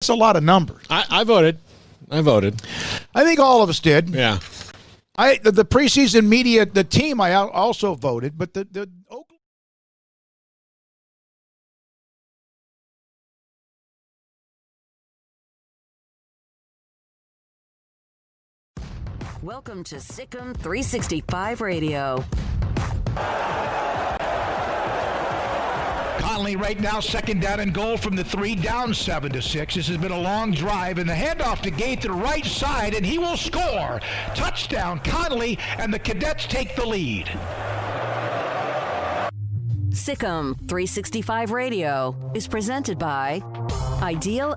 That's a lot of numbers. I voted. I think all of us did. Yeah. The preseason media, the team, I also voted, but the Oakland. Welcome to SicEm365 Radio. Conley right now, second down and goal from the 3, down 7-6. This has been a long drive, and the handoff to Gate to the right side, and he will score. Touchdown, Conley, and the Cadets take the lead. SicEm365 Radio is presented by IdealMRI.com.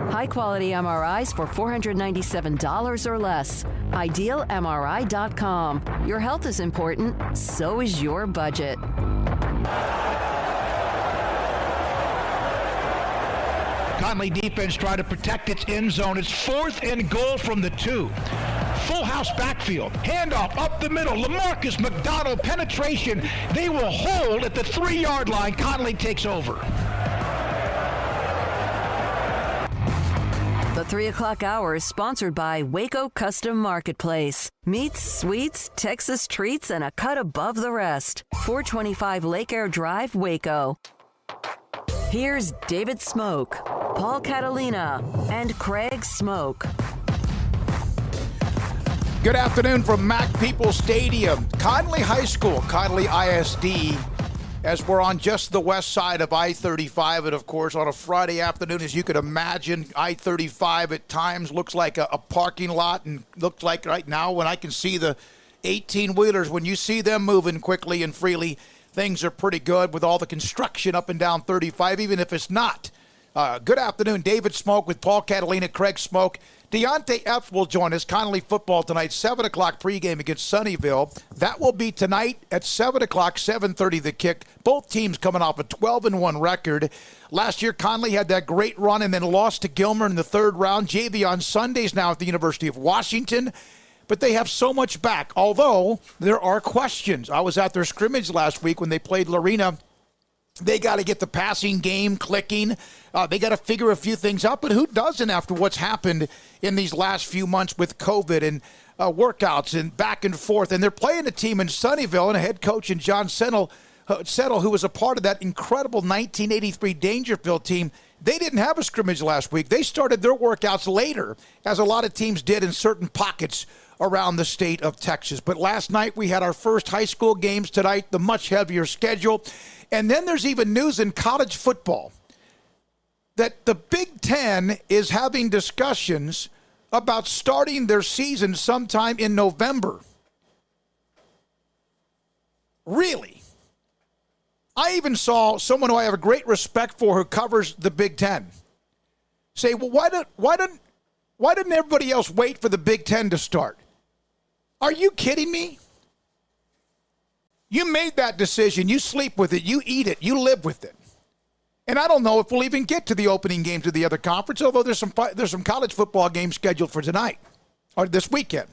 High-quality MRIs for $497 or less. IdealMRI.com. Your health is important, so is your budget. Conley defense trying to protect its end zone. It's 4th and goal from the 2. Full house backfield. Handoff up the middle. LaMarcus McDonald penetration. They will hold at the 3-yard line. Conley takes over. The 3 o'clock hour is sponsored by Waco Custom Marketplace. Meats, sweets, Texas treats, and a cut above the rest. 425 Lake Air Drive, Waco. Here's David Smoke, Paul Catalina, and Craig Smoke. Good afternoon from Mac People Stadium. Conley High School, Conley ISD, as we're on just the west side of I-35. And, of course, on a Friday afternoon, as you could imagine, I-35 at times looks like a parking lot, and looks like right now when I can see the 18-wheelers, when you see them moving quickly and freely, things are pretty good with all the construction up and down 35, even if it's not. Good afternoon, David Smoke with Paul Catalina, Craig Smoke. Deontay Epps will join us. Conley football tonight, 7 o'clock pregame against Sunnyvale. That will be tonight at 7 o'clock, 7:30 the kick. Both teams coming off a 12-1 record. Last year, Conley had that great run and then lost to Gilmer in the 3rd round. JV on Sundays now at the University of Washington. But they have so much back, although there are questions. I was at their scrimmage last week when they played Lorena. They got to get the passing game clicking. They got to figure a few things out. But who doesn't after what's happened in these last few months with COVID and workouts and back and forth? And they're playing a team in Sunnyvale and a head coach in John Settle, who was a part of that incredible 1983 Dangerfield team. They didn't have a scrimmage last week. They started their workouts later, as a lot of teams did in certain pockets around the state of Texas. But last night we had our first high school games. Tonight, the much heavier schedule. And then there's even news in college football that the Big Ten is having discussions about starting their season sometime in November. Really? I even saw someone who I have a great respect for who covers the Big Ten say, well, why didn't everybody else wait for the Big Ten to start? Are you kidding me? You made that decision. You sleep with it. You eat it. You live with it. And I don't know if we'll even get to the opening games of the other conference, although there's some college football games scheduled for tonight or this weekend.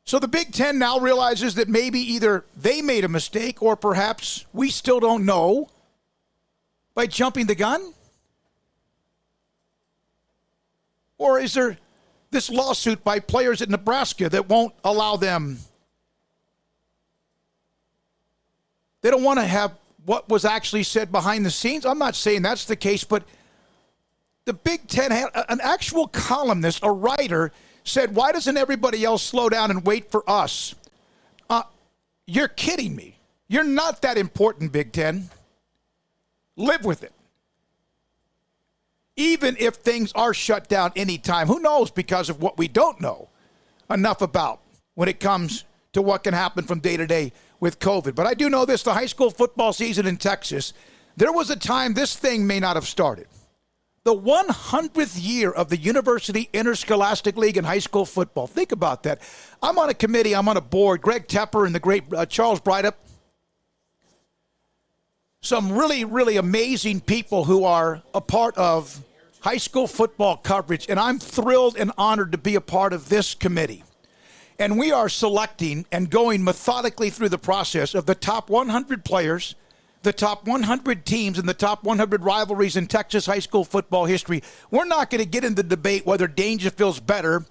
So the Big Ten now realizes that maybe either they made a mistake or perhaps we still don't know by jumping the gun. Or is there this lawsuit by players at Nebraska that won't allow them? They don't want to have what was actually said behind the scenes. I'm not saying that's the case, but the Big Ten had an actual columnist, a writer, said, why doesn't everybody else slow down and wait for us? You're kidding me. You're not that important, Big Ten. Live with it. Even if things are shut down anytime, who knows because of what we don't know enough about when it comes to what can happen from day to day with COVID. But I do know this, the high school football season in Texas, there was a time this thing may not have started. The 100th year of the University Interscholastic League in high school football. Think about that. I'm on a committee, I'm on a board, Greg Tepper and the great Charles Brydup. Some really, really amazing people who are a part of high school football coverage, and I'm thrilled and honored to be a part of this committee. And we are selecting and going methodically through the process of the top 100 players, the top 100 teams and the top 100 rivalries in Texas high school football history. We're not going to get into the debate whether Dangerfield's better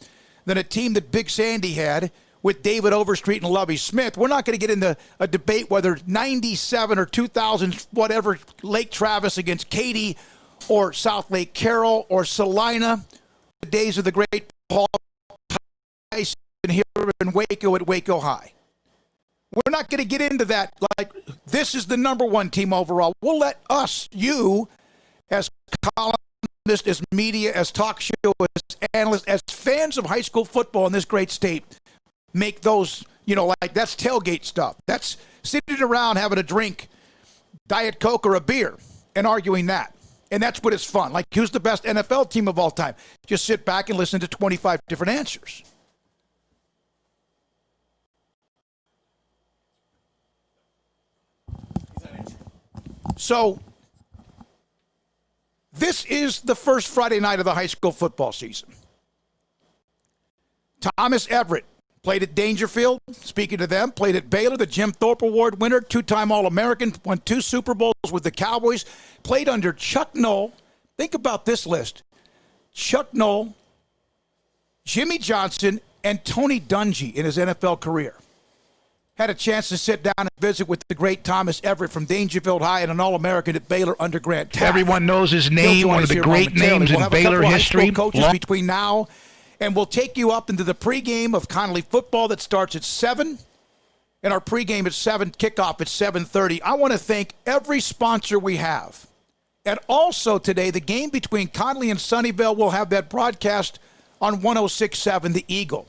than a team that Big Sandy had with David Overstreet and Lovie Smith. We're not going to get into a debate whether 97 or 2000, whatever, Lake Travis against Katy or South Lake Carroll or Salina, the days of the great Paul Tyson here in Waco at Waco High. We're not going to get into that like this is the number one team overall. We'll let us, you, as columnists, as media, as talk show, as analysts, as fans of high school football in this great state, make those, like that's tailgate stuff. That's sitting around having a drink, Diet Coke or a beer, and arguing that. And that's what is fun. Like, who's the best NFL team of all time? Just sit back and listen to 25 different answers. So, this is the first Friday night of the high school football season. Thomas Everett played at Dangerfield, speaking to them, played at Baylor, the Jim Thorpe Award winner, two-time All-American, won 2 Super Bowls with the Cowboys, played under Chuck Noll. Think about this list. Chuck Noll, Jimmy Johnson, and Tony Dungy in his NFL career. Had a chance to sit down and visit with the great Thomas Everett from Dangerfield High and an All-American at Baylor under Grant Taft. Everyone knows his name, one of the great names in Baylor history. Coaches between now, and we'll take you up into the pregame of Connolly football that starts at 7, and our pregame at 7, kickoff at 7:30. I want to thank every sponsor we have. And also today, the game between Connolly and Sunnyvale will have that broadcast on 106.7 The Eagle.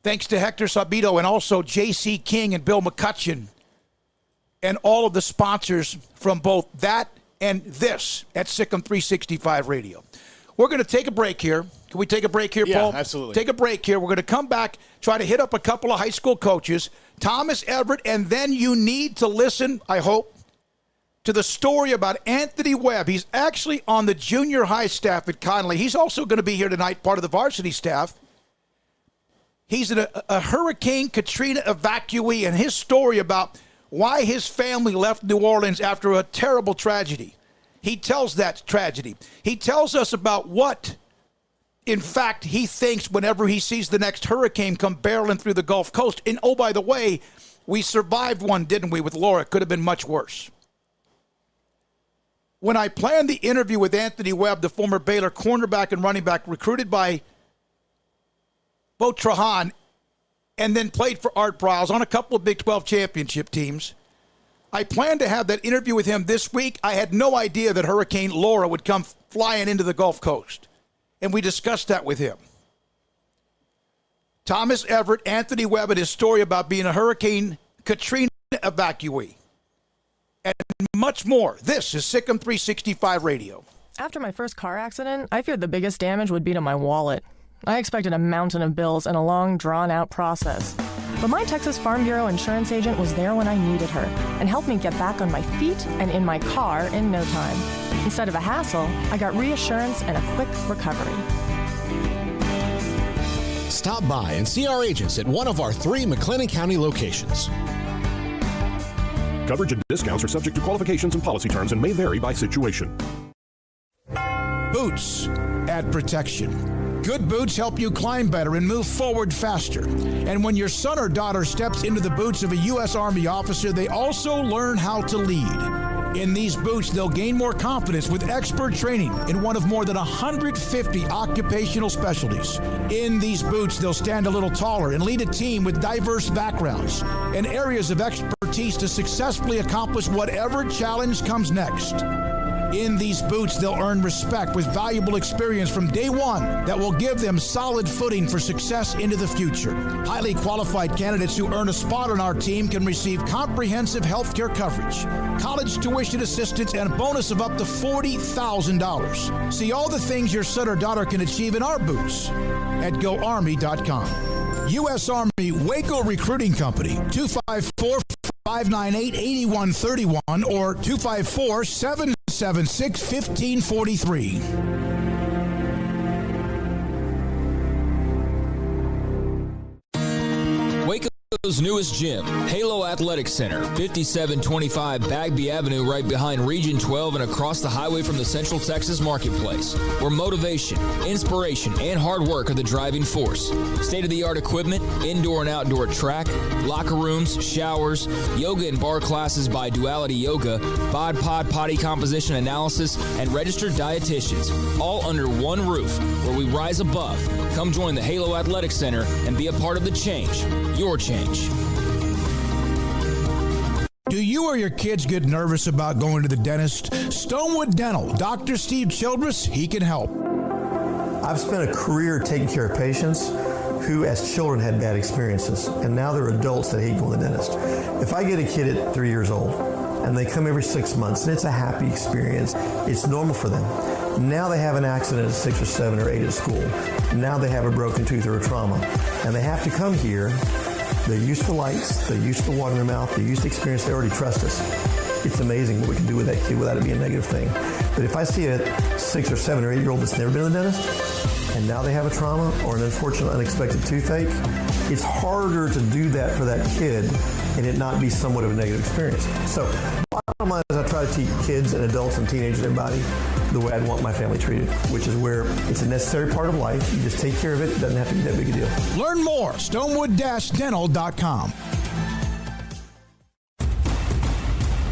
Thanks to Hector Sabito and also J.C. King and Bill McCutcheon and all of the sponsors from both that and this at SicEm365 Radio. We're going to take a break here. Can we take a break here, Paul? Yeah, absolutely. Take a break here. We're going to come back, try to hit up a couple of high school coaches, Thomas Everett, and then you need to listen, I hope, to the story about Anthony Webb. He's actually on the junior high staff at Connolly. He's also going to be here tonight, part of the varsity staff. He's a Hurricane Katrina evacuee, and his story about why his family left New Orleans after a terrible tragedy. He tells that tragedy. He tells us about what, in fact, he thinks whenever he sees the next hurricane come barreling through the Gulf Coast. And, oh, by the way, we survived one, didn't we, with Laura? It could have been much worse. When I planned the interview with Anthony Webb, the former Baylor cornerback and running back, recruited by Bo Trahan, and then played for Art Briles on a couple of Big 12 championship teams, I planned to have that interview with him this week. I had no idea that Hurricane Laura would come flying into the Gulf Coast, and we discussed that with him. Thomas Everett, Anthony Webb, and his story about being a Hurricane Katrina evacuee, and much more. This is SicEm365 Radio. After my first car accident, I feared the biggest damage would be to my wallet. I expected a mountain of bills and a long, drawn-out process. But my Texas Farm Bureau insurance agent was there when I needed her and helped me get back on my feet and in my car in no time. Instead of a hassle, I got reassurance and a quick recovery. Stop by and see our agents at one of our 3 McLennan County locations. Coverage and discounts are subject to qualifications and policy terms and may vary by situation. Boots add protection. Good boots help you climb better and move forward faster. And when your son or daughter steps into the boots of a U.S. Army officer, they also learn how to lead. In these boots, they'll gain more confidence with expert training in one of more than 150 occupational specialties. In these boots, they'll stand a little taller and lead a team with diverse backgrounds and areas of expertise to successfully accomplish whatever challenge comes next. In these boots, they'll earn respect with valuable experience from day one that will give them solid footing for success into the future. Highly qualified candidates who earn a spot on our team can receive comprehensive health care coverage, college tuition assistance, and a bonus of up to $40,000. See all the things your son or daughter can achieve in our boots at GoArmy.com. U.S. Army Waco Recruiting Company, 254-598-8131 or 254-776-1543. Waco Waco's newest gym, Halo Athletic Center, 5725 Bagby Avenue, right behind Region 12 and across the highway from the Central Texas Marketplace, where motivation, inspiration, and hard work are the driving force. State-of-the-art equipment, indoor and outdoor track, locker rooms, showers, yoga and bar classes by Duality Yoga, bod pod potty composition analysis, and registered dietitians, all under one roof, where we rise above. Come join the Halo Athletic Center and be a part of the change, your change. Do you or your kids get nervous about going to the dentist? Stonewood Dental, Dr. Steve Childress, he can help. I've spent a career taking care of patients who as children had bad experiences, and now they're adults that hate going to the dentist. If I get a kid at 3 years old and they come every 6 months and it's a happy experience, it's normal for them. Now they have an accident at 6 or 7 or 8 at school. Now they have a broken tooth or a trauma, and they have to come here. They're used to lights, they're used to water in their mouth, they're used to experience, they already trust us. It's amazing what we can do with that kid without it being a negative thing. But if I see a 6 or 7 or 8 year old that's never been to the dentist, and now they have a trauma or an unfortunate unexpected toothache, it's harder to do that for that kid and it not be somewhat of a negative experience. So bottom line is I try to teach kids and adults and teenagers and everybody the way I'd want my family treated, which is where it's a necessary part of life. You just take care of it. It doesn't have to be that big a deal. Learn more, stonewood-dental.com.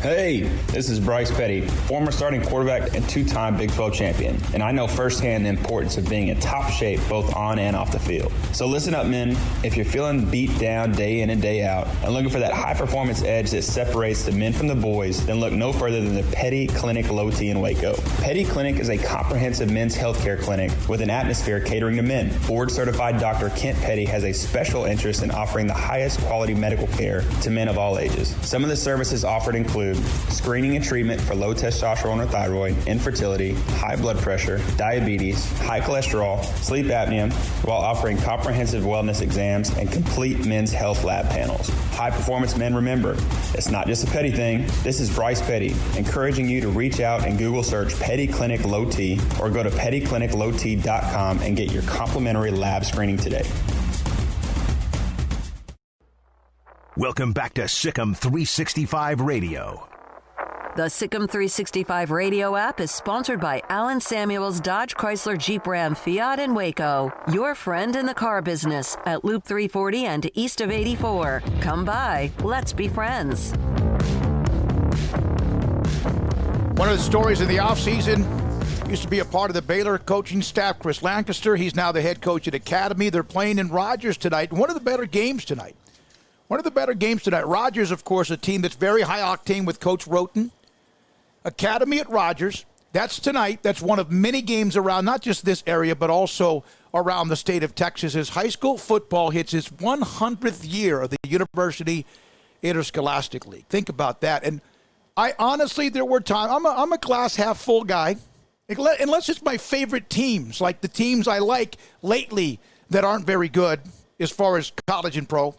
Hey, this is Bryce Petty, former starting quarterback and two-time Big 12 champion, and I know firsthand the importance of being in top shape both on and off the field. So listen up, men. If you're feeling beat down day in and day out and looking for that high-performance edge that separates the men from the boys, then look no further than the Petty Clinic Low T in Waco. Petty Clinic is a comprehensive men's healthcare clinic with an atmosphere catering to men. Board-certified Dr. Kent Petty has a special interest in offering the highest quality medical care to men of all ages. Some of the services offered include screening and treatment for low testosterone or thyroid, infertility, high blood pressure, diabetes, high cholesterol, sleep apnea, while offering comprehensive wellness exams and complete men's health lab panels. High performance men, remember, it's not just a Petty thing. This is Bryce Petty, encouraging you to reach out and Google search Petty Clinic Low T or go to pettycliniclowt.com and get your complimentary lab screening today. Welcome back to SicEm365 Radio. The SicEm365 Radio app is sponsored by Alan Samuels Dodge Chrysler Jeep Ram Fiat in Waco. Your friend in the car business at Loop 340 and east of 84. Come by. Let's be friends. One of the stories in the offseason used to be a part of the Baylor coaching staff, Chris Lancaster. He's now the head coach at Academy. They're playing in Rogers tonight. One of the better games tonight. Rogers, of course, a team that's very high octane with Coach Roten. Academy at Rogers. That's tonight. That's one of many games around not just this area, but also around the state of Texas as high school football hits its 100th year of the University Interscholastic League. Think about that. And I honestly, there were times, I'm a glass half full guy, unless it's my favorite teams, like the teams I like lately that aren't very good as far as college and pro.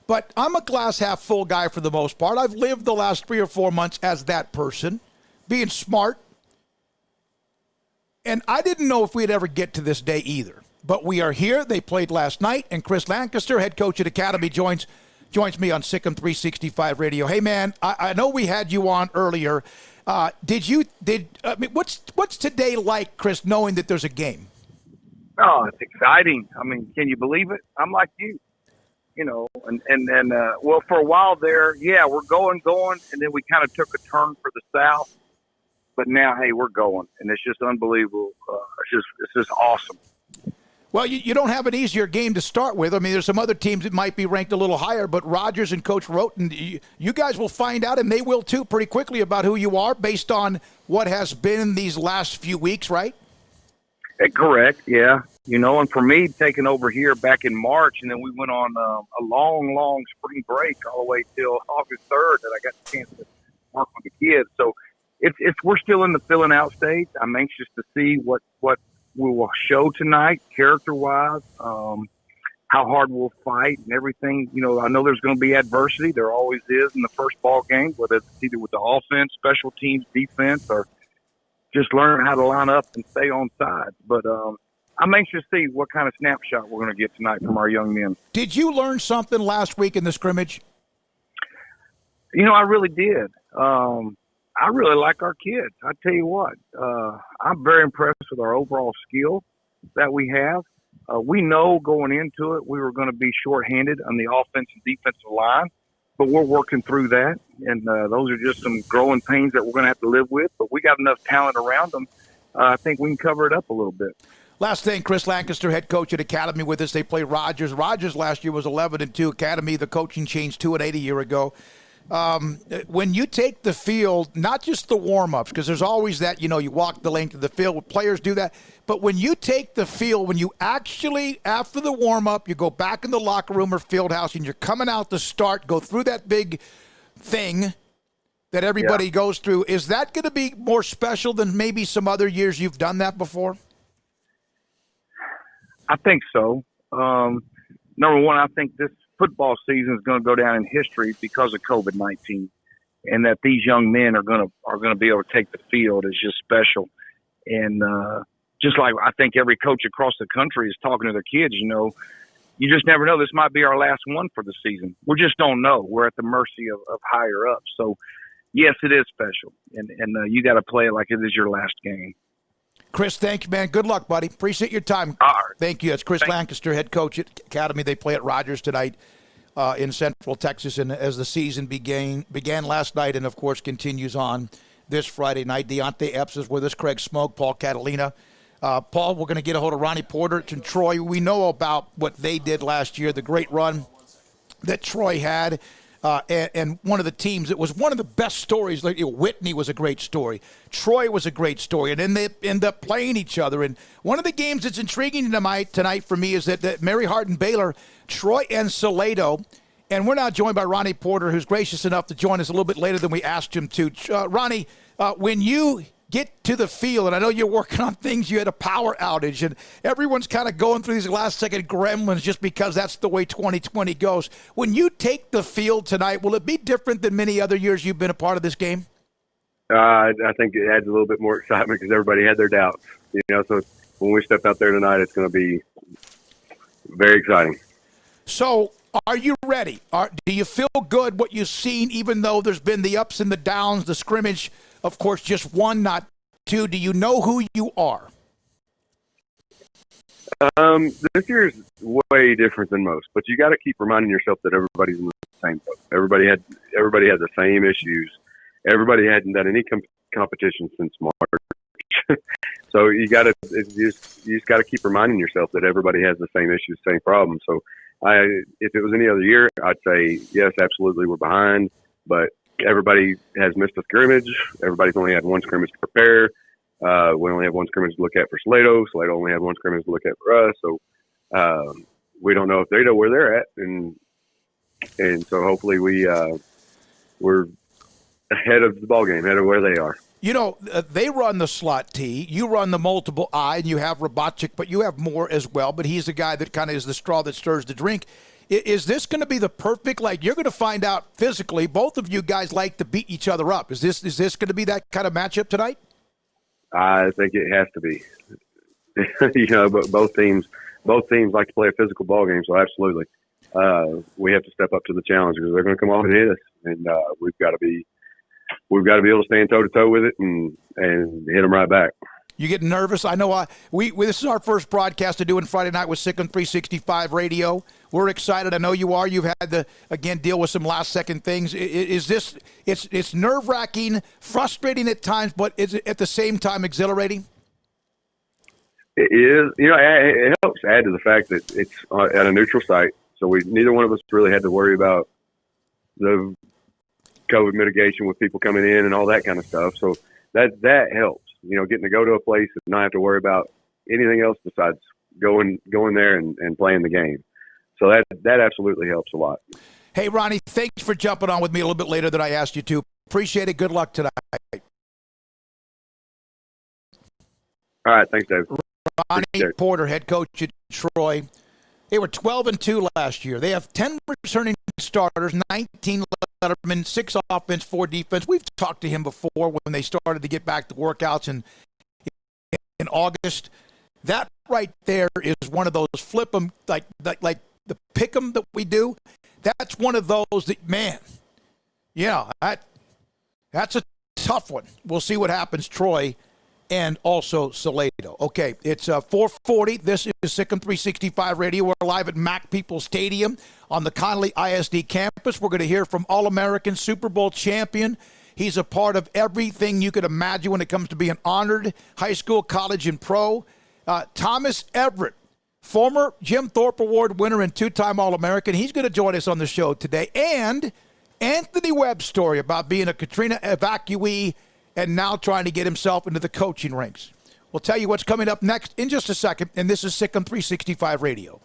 But I'm a glass half full guy for the most part. I've lived the last 3 or 4 months as that person, being smart. And I didn't know if we'd ever get to this day either. But we are here. They played last night, and Chris Lancaster, head coach at Academy, joins me on SicEm365 Radio. Hey, man, I know we had you on earlier. What's today like, Chris, knowing that there's a game? Oh, it's exciting. I mean, can you believe it? I'm like you. You know, well, for a while there, yeah, we're going, and then we kind of took a turn for the south. But now, hey, we're going, and it's just unbelievable. It's just awesome. Well, you don't have an easier game to start with. I mean, there's some other teams that might be ranked a little higher, but Rogers and Coach Roten, you guys will find out, and they will too, pretty quickly about who you are based on what has been these last few weeks, right? Correct, yeah. You know, and for me, taking over here back in March, and then we went on a long spring break all the way till August 3rd that I got the chance to work with the kids. So we're still in the filling out stage. I'm anxious to see what we will show tonight, character-wise, how hard we'll fight and everything. You know, I know there's going to be adversity. There always is in the first ball game, whether it's either with the offense, special teams, defense, or just learn how to line up and stay on sides. But I'm anxious to see what kind of snapshot we're going to get tonight from our young men. Did you learn something last week in the scrimmage? I really did. I really like our kids. I tell you what, I'm very impressed with our overall skill that we have. We know going into it we were going to be shorthanded on the offense and defensive line, but we're working through that, and those are just some growing pains that we're going to have to live with. But we got enough talent around them. I think we can cover it up a little bit. Last thing, Chris Lancaster, head coach at Academy with us. They play Rogers. Rogers last year was 11-2. Academy, the coaching changed 2-8 a year ago. When you take the field, not just the warm-ups, because there's always that, you walk the length of the field, players do that, but when you take the field, when you actually, after the warm-up, you go back in the locker room or field house and you're coming out to start, go through that big thing that everybody goes through, is that going to be more special than maybe some other years you've done that before? I think so. Number one, I think this football season is going to go down in history because of COVID-19, and that these young men are going to be able to take the field is just special. And just like I think every coach across the country is talking to their kids, you just never know. This might be our last one for the season. We just don't know. We're at the mercy of higher ups. So, yes, it is special, and you got to play it like it is your last game. Chris, thank you, man. Good luck, buddy. Appreciate your time. All right. Thank you. It's Chris Lancaster, head coach at Academy. They play at Rogers tonight in Central Texas, and as the season began last night and, of course, continues on this Friday night. Deontay Epps is with us, Craig Smoke, Paul Catalina. Paul, we're going to get a hold of Ronnie Porter and Troy. We know about what they did last year, the great run that Troy had. And one of the teams, it was one of the best stories. Like Whitney was a great story. Troy was a great story. And then they end up playing each other. And one of the games that's intriguing tonight for me is that Mary Hardin Baylor, Troy and Salado. And we're now joined by Ronnie Porter, who's gracious enough to join us a little bit later than we asked him to. Ronnie, when you get to the field, and I know you're working on things, you had a power outage, and everyone's kind of going through these last-second gremlins just because that's the way 2020 goes. When you take the field tonight, will it be different than many other years you've been a part of this game? I think it adds a little bit more excitement because everybody had their doubts. So when we step out there tonight, it's going to be very exciting. So are you ready? Do you feel good what you've seen, even though there's been the ups and the downs, the scrimmage? Of course, just one, not two. Do you know who you are? This year is way different than most, but you got to keep reminding yourself that everybody's in the same boat. Everybody has the same issues. Everybody hadn't done any competition since March, so you just got to keep reminding yourself that everybody has the same issues, same problems. So, if it was any other year, I'd say yes, absolutely, we're behind, but everybody has missed a scrimmage. Everybody's only had one scrimmage to prepare. We only have one scrimmage to look at for Salado. Salado only had one scrimmage to look at for us. So we don't know if they know where they're at, and so hopefully we're ahead of the ball game, ahead of where they are. They run the slot T. You run the multiple I, and you have Robotic, but you have more as well. But he's the guy that kind of is the straw that stirs the drink. Is this going to be the perfect, you're going to find out physically, both of you guys like to beat each other up. Is this going to be that kind of matchup tonight? I think it has to be. But both teams like to play a physical ball game, so absolutely. We have to step up to the challenge because they're going to come off and hit us, and we've got to be able to stand toe-to-toe with it and hit them right back. You get nervous? I know this is our first broadcast to doing Friday night with SicEm365 Radio. We're excited. I know you are. You've had to, again, deal with some last-second things. Is this – it's nerve-wracking, frustrating at times, but is it at the same time exhilarating? It is. It helps add to the fact that it's at a neutral site, so neither one of us really had to worry about the COVID mitigation with people coming in and all that kind of stuff. So that helps. Getting to go to a place and not have to worry about anything else besides going there and playing the game. So that absolutely helps a lot. Hey, Ronnie, thanks for jumping on with me a little bit later than I asked you to. Appreciate it. Good luck tonight. All right. Thanks, Dave. Ronnie Porter, head coach at Troy. They were 12-2 last year. They have 10 returning starters, 19 lettermen, 6 offense, 4 defense. We've talked to him before when they started to get back to workouts in August. That right there is one of those flip 'em, like the pick 'em that we do. That's one of those that, man, that's a tough one. We'll see what happens, Troy, and also Salado. Okay, it's 4:40. This is SicEm365 Radio. We're live at Mac People Stadium on the Connally ISD campus. We're going to hear from All-American Super Bowl champion. He's a part of everything you could imagine when it comes to being honored, high school, college, and pro. Thomas Everett, former Jim Thorpe Award winner and two-time All-American. He's going to join us on the show today. And Anthony Webb's story about being a Katrina evacuee and now trying to get himself into the coaching ranks. We'll tell you what's coming up next in just a second, and this is SicEm365 Radio.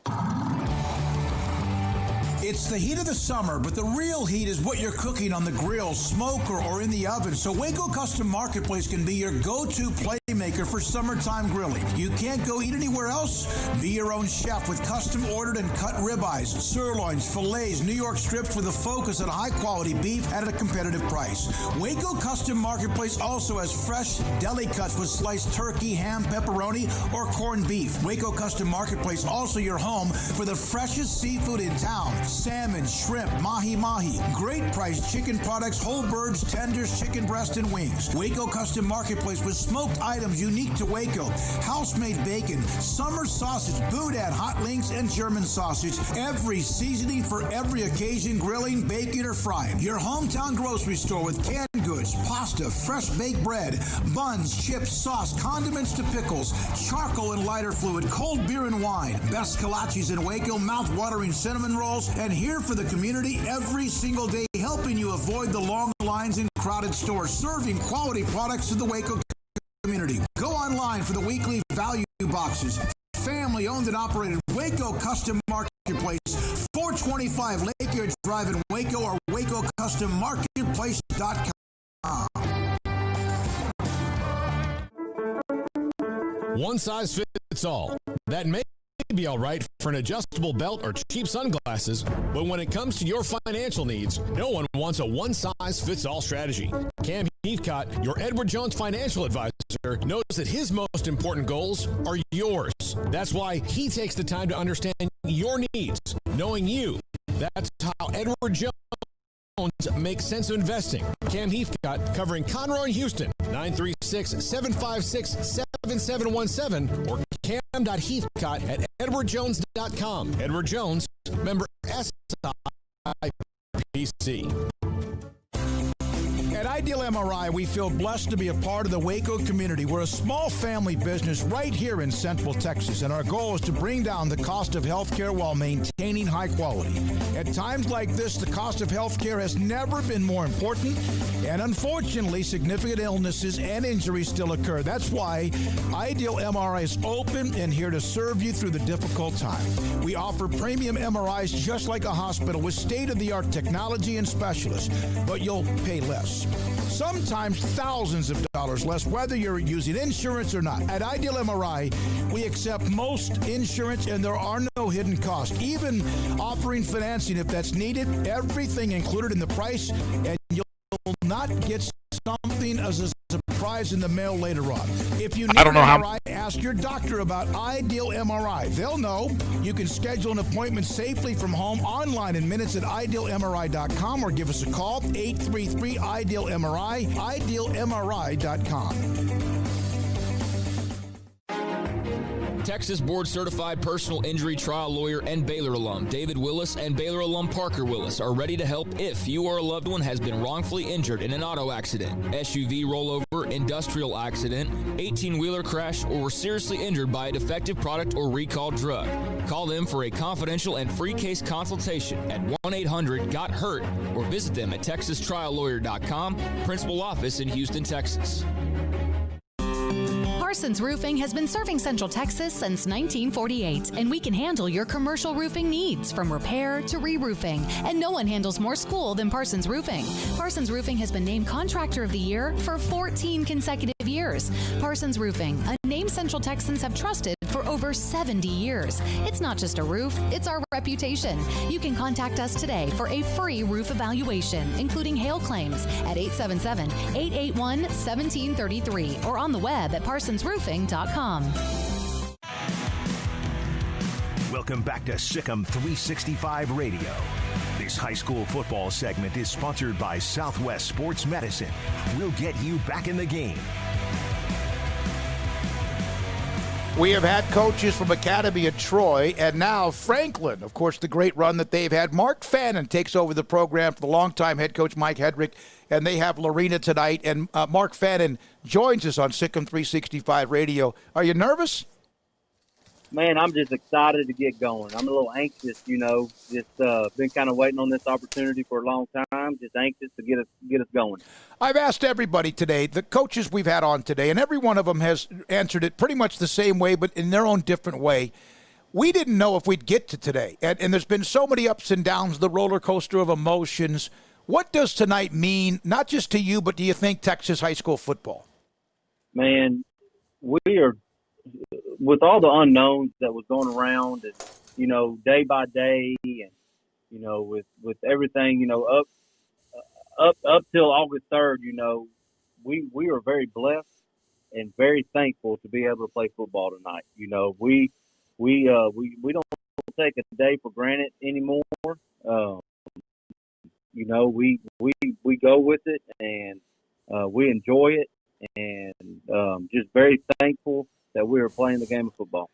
It's the heat of the summer, but the real heat is what you're cooking on the grill, smoker, or in the oven. So Waco Custom Marketplace can be your go-to playmaker for summertime grilling. You can't go eat anywhere else? Be your own chef with custom ordered and cut ribeyes, sirloins, fillets, New York strips with a focus on high-quality beef at a competitive price. Waco Custom Marketplace also has fresh deli cuts with sliced turkey, ham, pepperoni, or corned beef. Waco Custom Marketplace also your home for the freshest seafood in town. Salmon, shrimp, mahi-mahi, great priced chicken products, whole birds, tenders, chicken breast, and wings. Waco Custom Marketplace with smoked items unique to Waco, house-made bacon, summer sausage, boudin, hot links, and German sausage. Every seasoning for every occasion, grilling, baking, or frying. Your hometown grocery store with canned goods, pasta, fresh baked bread, buns, chips, sauce, condiments to pickles, charcoal and lighter fluid, cold beer and wine, best kolaches in Waco, mouth-watering cinnamon rolls, and here for the community every single day, helping you avoid the long lines in crowded stores, serving quality products to the Waco community. Go online for the weekly value boxes. Family owned and operated Waco Custom Marketplace, 425 Lake Air Drive in Waco, or WacoCustomMarketplace.com. One size fits all. That may be all right for an adjustable belt or cheap sunglasses, but when it comes to your financial needs, no one wants a one-size-fits-all strategy. Cam Heathcott, your Edward Jones financial advisor, knows that his most important goals are yours. That's why he takes the time to understand your needs. Knowing you, that's how Edward Jones makes sense of investing. Cam Heathcott, covering Conroe and Houston, 936-756-7717 or cam.heathcott@edwardjones.com. Edward Jones, member SIPC. At Ideal MRI, we feel blessed to be a part of the Waco community. We're a small family business right here in Central Texas, and our goal is to bring down the cost of healthcare while maintaining high quality. At times like this, the cost of healthcare has never been more important, and unfortunately, significant illnesses and injuries still occur. That's why Ideal MRI is open and here to serve you through the difficult time. We offer premium MRIs just like a hospital with state-of-the-art technology and specialists, but you'll pay less. Sometimes thousands of dollars less, whether you're using insurance or not. At Ideal MRI, we accept most insurance and there are no hidden costs, even offering financing if that's needed. Everything included in the price, and you'll not get something as a surprise in the mail later on. If you need an MRI, ask your doctor about Ideal MRI. They'll know. You can schedule an appointment safely from home online in minutes at idealmri.com or give us a call, 833-IDEAL-MRI, idealmri.com. Texas Board Certified Personal Injury Trial Lawyer and Baylor alum David Willis and Baylor alum Parker Willis are ready to help if you or a loved one has been wrongfully injured in an auto accident, SUV rollover, industrial accident, 18-wheeler crash, or were seriously injured by a defective product or recalled drug. Call them for a confidential and free case consultation at 1-800-GOT-HURT or visit them at texastriallawyer.com, principal office in Houston, Texas. Parsons Roofing has been serving Central Texas since 1948, and we can handle your commercial roofing needs from repair to re-roofing. And no one handles more school than Parsons Roofing. Parsons Roofing has been named Contractor of the Year for 14 consecutive years. Parsons Roofing, a name Central Texans have trusted for over 70 years. It's not just a roof, it's our reputation. You can contact us today for a free roof evaluation, including hail claims at 877-881-1733 or on the web at parsonsroofing.com. Welcome back to SicEm365 Radio. This high school football segment is sponsored by Southwest Sports Medicine. We'll get you back in the game. We have had coaches from Academy at Troy and now Franklin. Of course, the great run that they've had. Mark Fannin takes over the program for the longtime head coach Mike Hedrick, and they have Lorena tonight. And Mark Fannin joins us on SicEm365 Radio. Are you nervous? Man, I'm just excited to get going. I'm a little anxious, just been kind of waiting on this opportunity for a long time, just anxious to get us going. I've asked everybody today, the coaches we've had on today, and every one of them has answered it pretty much the same way, but in their own different way. We didn't know if we'd get to today, and there's been so many ups and downs, the roller coaster of emotions. What does tonight mean, not just to you, but do you think Texas high school football? Man, we are, with all the unknowns that was going around and, day by day and, with everything, up till August 3rd, we are very blessed and very thankful to be able to play football tonight. We don't take a day for granted anymore. We go with it and we enjoy it and just very thankful that we were playing the game of football.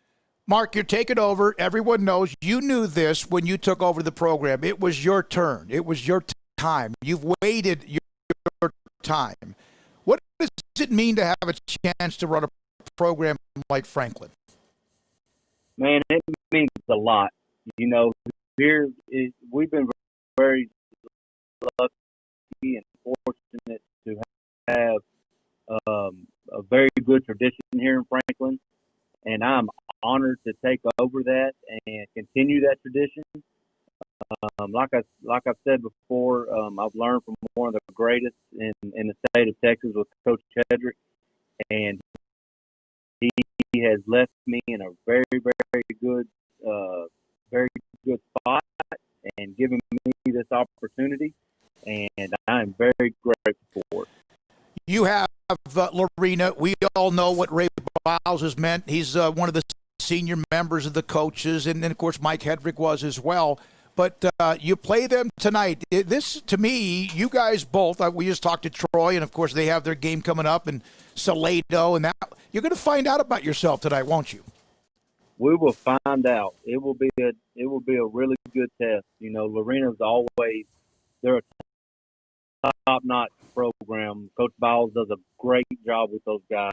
Mark, you're taking over. Everyone knows you knew this when you took over the program. It was your turn. It was your time. You've waited your time. What does it mean to have a chance to run a program like Franklin? Man, it means a lot. We've been very lucky and fortunate to have a very good tradition here in Franklin, and I'm honored to take over that and continue that tradition. Like I've said before, I've learned from one of the greatest in the state of Texas with Coach Hedrick, and he has left me in a very, very good spot and given me this opportunity, and I'm very grateful for it. You have Lorena. We all know what Ray Biles has meant. He's one of the senior members of the coaches, and then, of course, Mike Hedrick was as well. But you play them tonight. This, to me, you guys both, we just talked to Troy, and, of course, they have their game coming up, and Salado, and that. You're going to find out about yourself tonight, won't you? We will find out. It will be a really good test. Lorena's always, they're a top-notch program. Coach Biles does a great job with those guys.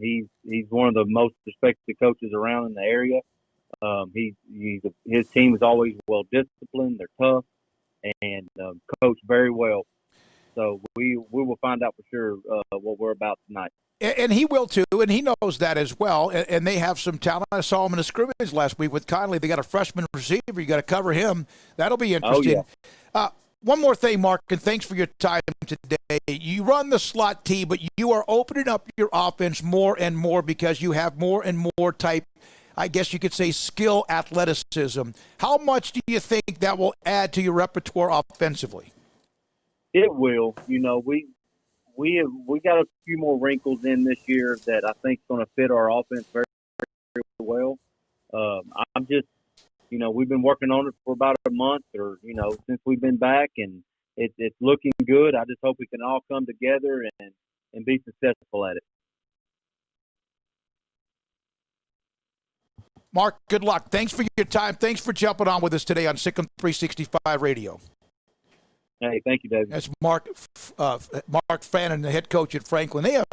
He's one of the most respected coaches around in the area. His team is always well disciplined. They're tough and coached very well. So we will find out for sure what we're about tonight. And he will too, and he knows that as well. And they have some talent. I saw him in a scrimmage last week with Conley. They got a freshman receiver. You got to cover him. That'll be interesting. Oh, yeah. One more thing, Mark, and thanks for your time today. You run the slot T, but you are opening up your offense more and more because you have more and more type, I guess you could say, skill athleticism. How much do you think that will add to your repertoire offensively? It will. We got a few more wrinkles in this year that I think is going to fit our offense very, very well. I'm just, we've been working on it for about a month or, since we've been back, and it's looking good. I just hope we can all come together and be successful at it. Mark, good luck. Thanks for your time. Thanks for jumping on with us today on SicEm365 Radio. Hey, thank you, David. That's Mark Fannin, the head coach at Franklin. They have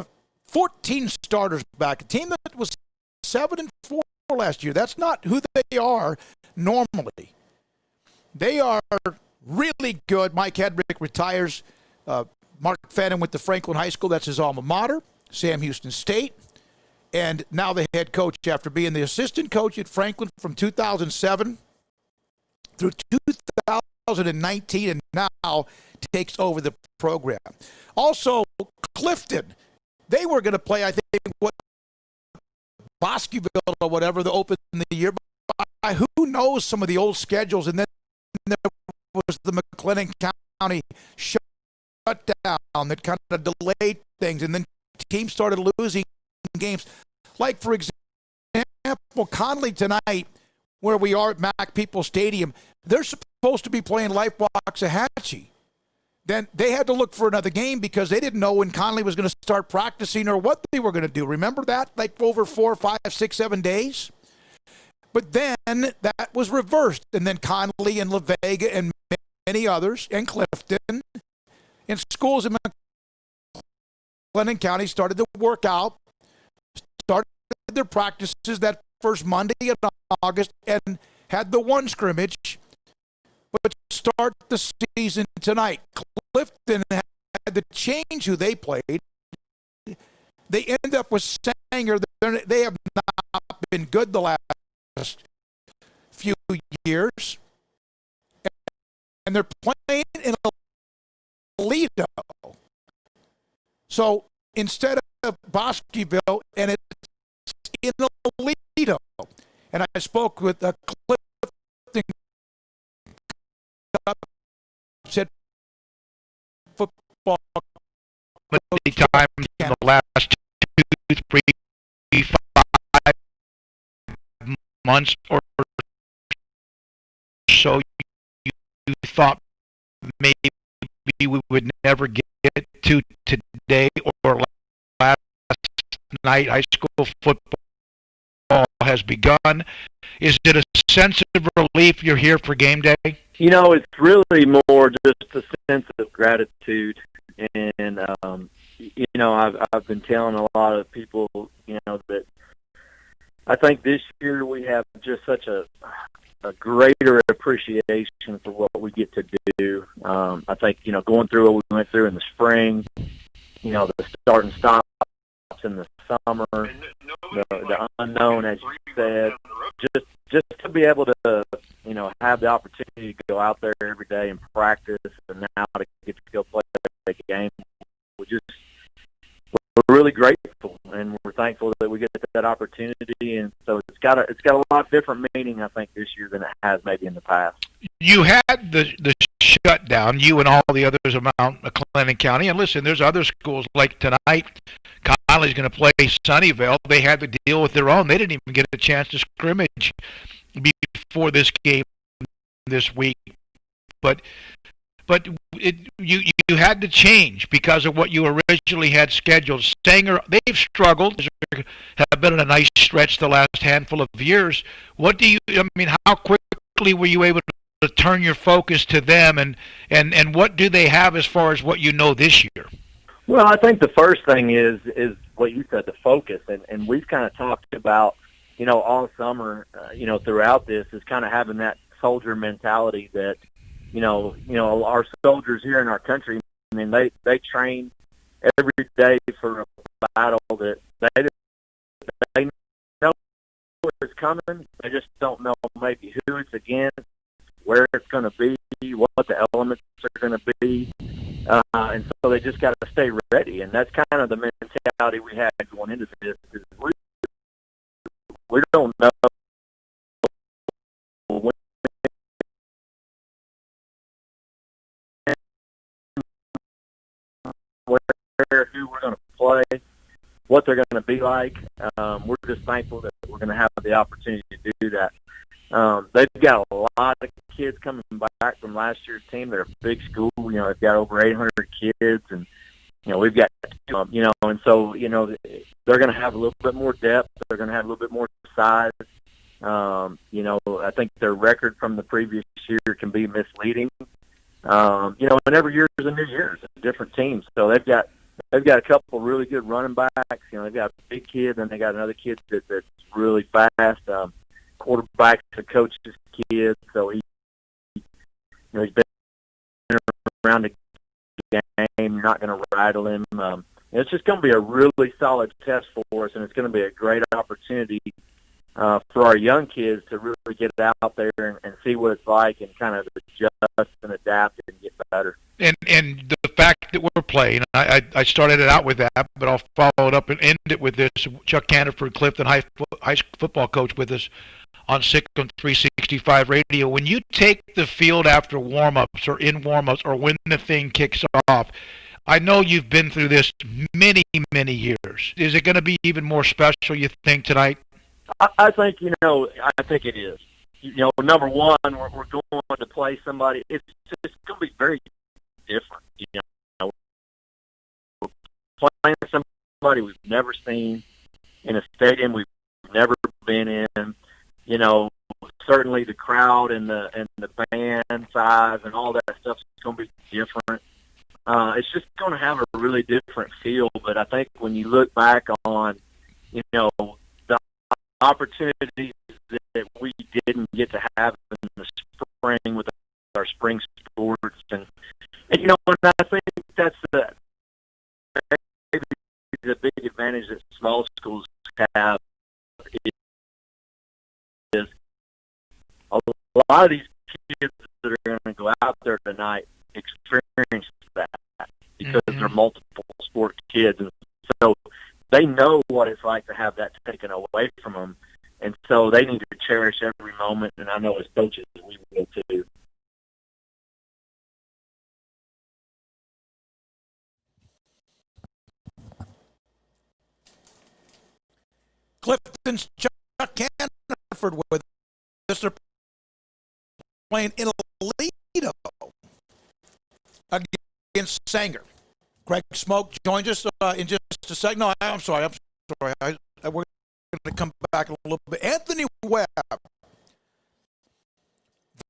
14 starters back, a team that was 7-4 last year. That's not who they are normally. They are really good. Mike Hedrick retires. Mark Fannin went to Franklin High School. That's his alma mater, Sam Houston State. And now the head coach after being the assistant coach at Franklin from 2007 through 2019, and now takes over the program. Also, Clifton, they were going to play, I think, Bosqueville or whatever, the open in the year. But who knows some of the old schedules? And then there was the McLennan County shutdown that kind of delayed things, and then teams started losing games. Like, for example, Conley tonight where we are at Mac People Stadium. They're supposed to be playing Life-Waxahachie. Then they had to look for another game because they didn't know when Conley was going to start practicing or what they were going to do. Remember that? Like over 4, 5, 6, 7 days? But then that was reversed. And then Conley and La Vega and many others and Clifton and schools in McLennan County started to work out, started their practices that first Monday in August and had the one scrimmage, but start the season tonight. Clifton had to change who they played. They end up with Sanger. They have not been good the last few years. And they're playing in Alito. So instead of Bosqueville, and it's in Alito. And I spoke with Clifton, said football many times in the last 2, 3, 5 months or so, you thought maybe we would never get to today or last night. High school football has begun. Is it a sense of relief you're here for game day? You know, it's really more just a sense of gratitude. And, you know, I've been telling a lot of people, you know, that I think this year we have just such a greater appreciation for what we get to do. I think, you know, going through what we went through in the spring, you know, the start and stops in the summer, the unknown, as you said, just to be able to, you know, have the opportunity to go out there every day and practice, and now to get to go play a game, we're really grateful, and we're thankful that we get that opportunity. And so it's got a lot different meaning, I think, this year than it has maybe in the past. You had the shutdown, you and all the others around McLennan County. And listen, there's other schools like tonight. Conley's going to play Sunnyvale. They had to deal with their own. They didn't even get a chance to scrimmage before this game this week. But you had to change because of what you originally had scheduled. Sanger, they've struggled. Have been in a nice stretch the last handful of years. How quickly were you able to turn your focus to them, and what do they have as far as what you know this year? Well, I think the first thing is what you said, the focus, and we've kind of talked about, you know, all summer, you know, throughout this is kind of having that soldier mentality that, you know, our soldiers here in our country, I mean, they train every day for a battle that they know is coming. They just don't know maybe who it's against, where it's going to be, what the elements are going to be. And so they just got to stay ready. And that's kind of the mentality we had going into this. We don't know who we're going to play, what they're going to be like. We're just thankful that we're going to have the opportunity to do that. They've got a lot of kids coming back from last year's team. They're a big school. You know, they've got over 800 kids, and, you know, we've got, you know, and so, you know, they're going to have a little bit more depth. They're going to have a little bit more size. You know, I think their record from the previous year can be misleading. You know, and every year is a new year. It's a different team. So they've got a couple really good running backs. You know, they've got a big kid, and they got another kid that's really fast. Quarterback's a coach's kid, so he's been around the game. You're not going to rattle him. It's just going to be a really solid test for us, and it's going to be a great opportunity for our young kids to really get out there and see what it's like and kind of adjust and adapt and get better. And the fact that we're playing, I started it out with that, but I'll follow it up and end it with this. Chuck Hannaford, Clifton high football coach, with us on SicEm365 radio. When you take the field after warm-ups or in warm-ups or when the thing kicks off, I know you've been through this many, many years. Is it going to be even more special, you think, tonight? I think, you know, I think it is. number one, we're going to play somebody. It's going to be very different. We're playing somebody we've never seen in a stadium we've never been in. Certainly the crowd and the band size and all that stuff is going to be different. It's just going to have a really different feel. But I think when you look back on, the opportunities that we didn't get to have in the spring with our spring sports, and I think that's the big advantage that small schools have is a lot of these kids that are going to go out there tonight experience that because they're multiple sport kids, and so they know what it's like to have that taken away from them, and so they need to cherish every moment. And I know as coaches we will too. Clifton's Chuck Canford with us. They're playing in Aledo against Sanger. Craig Smoke joins us in just a second. No, I'm sorry. We're going to come back a little bit. Anthony Webb.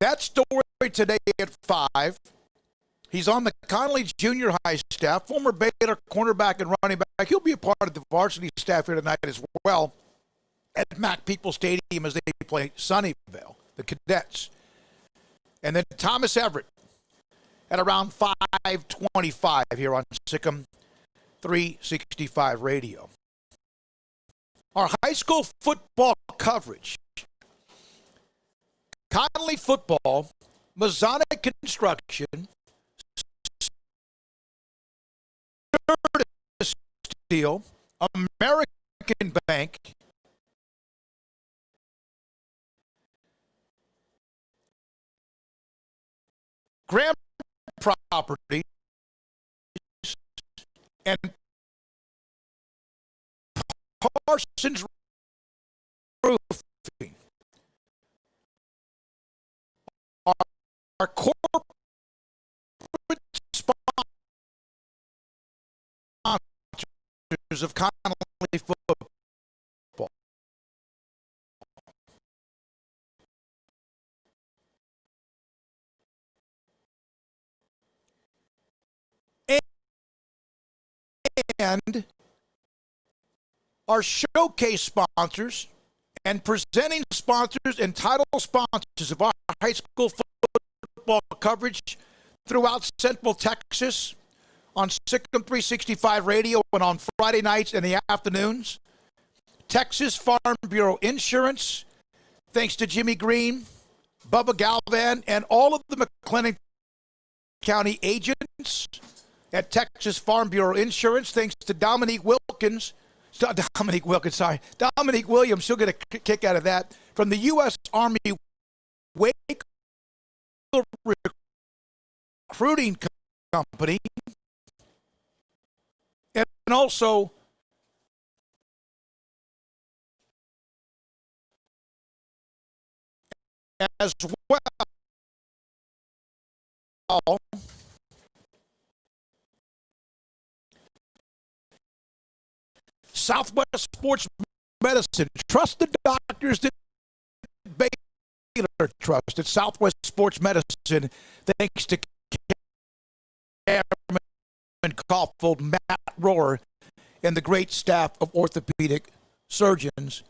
That story today at 5. He's on the Connolly Junior High staff, former Baylor cornerback and running back. He'll be a part of the varsity staff here tonight as well at Mac People Stadium as they play Sunnyvale, the Cadets. And then Thomas Everett at around 5:25 here on SicEm365 Radio. Our high school football coverage. Connolly football, Masonic Construction, Steel, American Bank, Graham Properties, and Parsons Roofing. Our corporate sponsors of Connolly football. And our showcase sponsors and presenting sponsors and title sponsors of our high school football coverage throughout Central Texas on SicEm365 Radio and on Friday nights in the afternoons. Texas Farm Bureau Insurance, thanks to Jimmy Green, Bubba Galvan, and all of the McLennan County agents at Texas Farm Bureau Insurance, thanks to Dominique Williams. Dominique Williams, she'll get a kick out of that. From the U.S. Army Wake Recruiting Company. And also as well Southwest Sports Medicine. Trust the doctors that Baylor trust at Southwest Sports Medicine, thanks to Cameron Caulfield, Matt Rohr, and the great staff of orthopedic surgeons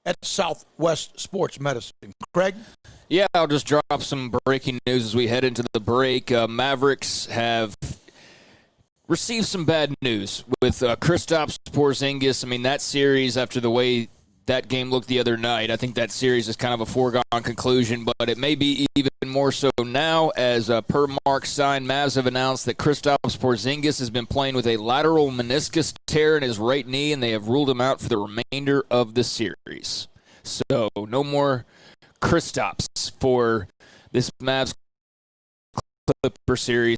at Southwest Sports Medicine. Craig? Yeah, I'll just drop some breaking news as we head into the break. Mavericks have received some bad news with Kristaps Porzingis. I mean, that series, after the way that game looked the other night, I think that series is kind of a foregone conclusion, but it may be even more so now as per Mark Stein, Mavs have announced that Kristaps Porzingis has been playing with a lateral meniscus tear in his right knee, and they have ruled him out for the remainder of the series. So no more Kristaps for this Mavs Clipper series.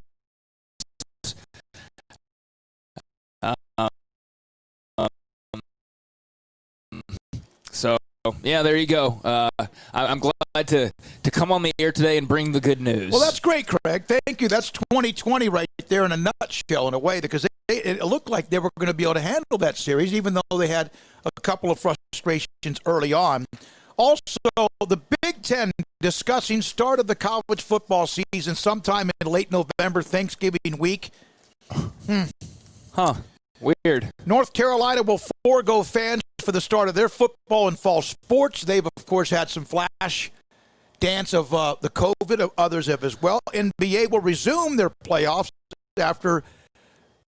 So, yeah, there you go. I'm glad to come on the air today and bring the good news. Well, that's great, Craig. Thank you. That's 2020 right there in a nutshell, in a way, because it looked like they were going to be able to handle that series, even though they had a couple of frustrations early on. Also, the Big Ten discussing start of the college football season sometime in late November, Thanksgiving week. Huh. Weird. North Carolina will forego fans for the start of their football and fall sports. They've, of course, had some flash dance of the COVID. Others have as well. NBA will resume their playoffs after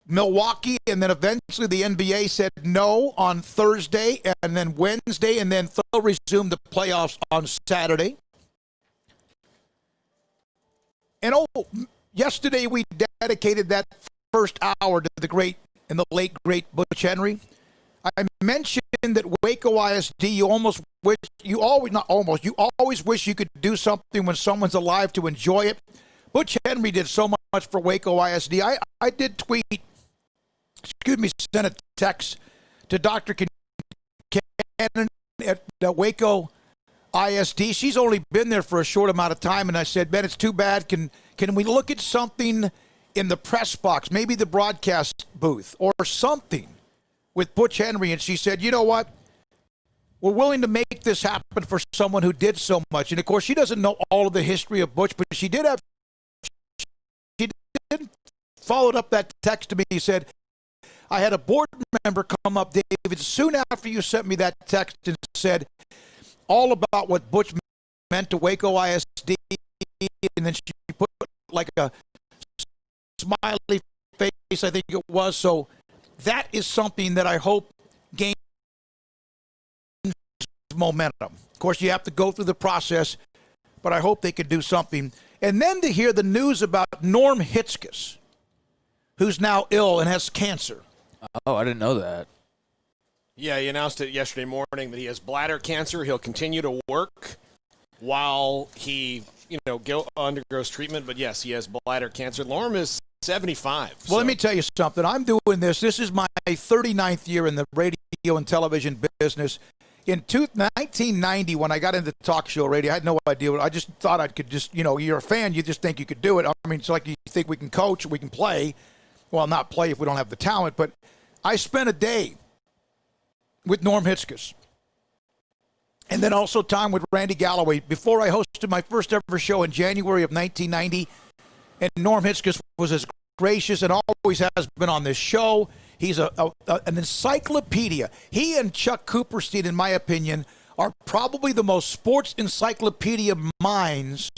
Milwaukee, and then eventually the NBA said no on Thursday and then Wednesday, and then they'll resume the playoffs on Saturday. And yesterday we dedicated that first hour to the late great Butch Henry. I mentioned that Waco ISD, you always wish you could do something when someone's alive to enjoy it. Butch Henry did so much for Waco ISD. I did send a text to Dr. Cannon at Waco ISD. She's only been there for a short amount of time, and I said, Ben, it's too bad. Can we look at something in the press box, maybe the broadcast booth or something with Butch Henry? And she said, you know what? We're willing to make this happen for someone who did so much. And, of course, she doesn't know all of the history of Butch, but she did followed up that text to me. He said, I had a board member come up, David, soon after you sent me that text and said all about what Butch meant to Waco ISD, and then she put like a smiley face, I think it was. So that is something that I hope gains momentum. Of course, you have to go through the process, but I hope they could do something. And then to hear the news about Norm Hitzges, who's now ill and has cancer. Oh, I didn't know that. Yeah, he announced it yesterday morning that he has bladder cancer. He'll continue to work while he, undergoes treatment. But, yes, he has bladder cancer. Norm is 75. Well, let me tell you something. I'm doing this. This is my 39th year in the radio and television business. In 1990, when I got into talk show radio, I had no idea. I just thought I could you're a fan. You just think you could do it. I mean, it's like you think we can coach, we can play. Well, not play if we don't have the talent. But I spent a day with Norm Hitzges. And then also time with Randy Galloway before I hosted my first ever show in January of 1990. And Norm Hitzges was as gracious and always has been on this show. He's an encyclopedia. He and Chuck Cooperstein, in my opinion, are probably the most sports encyclopedia minds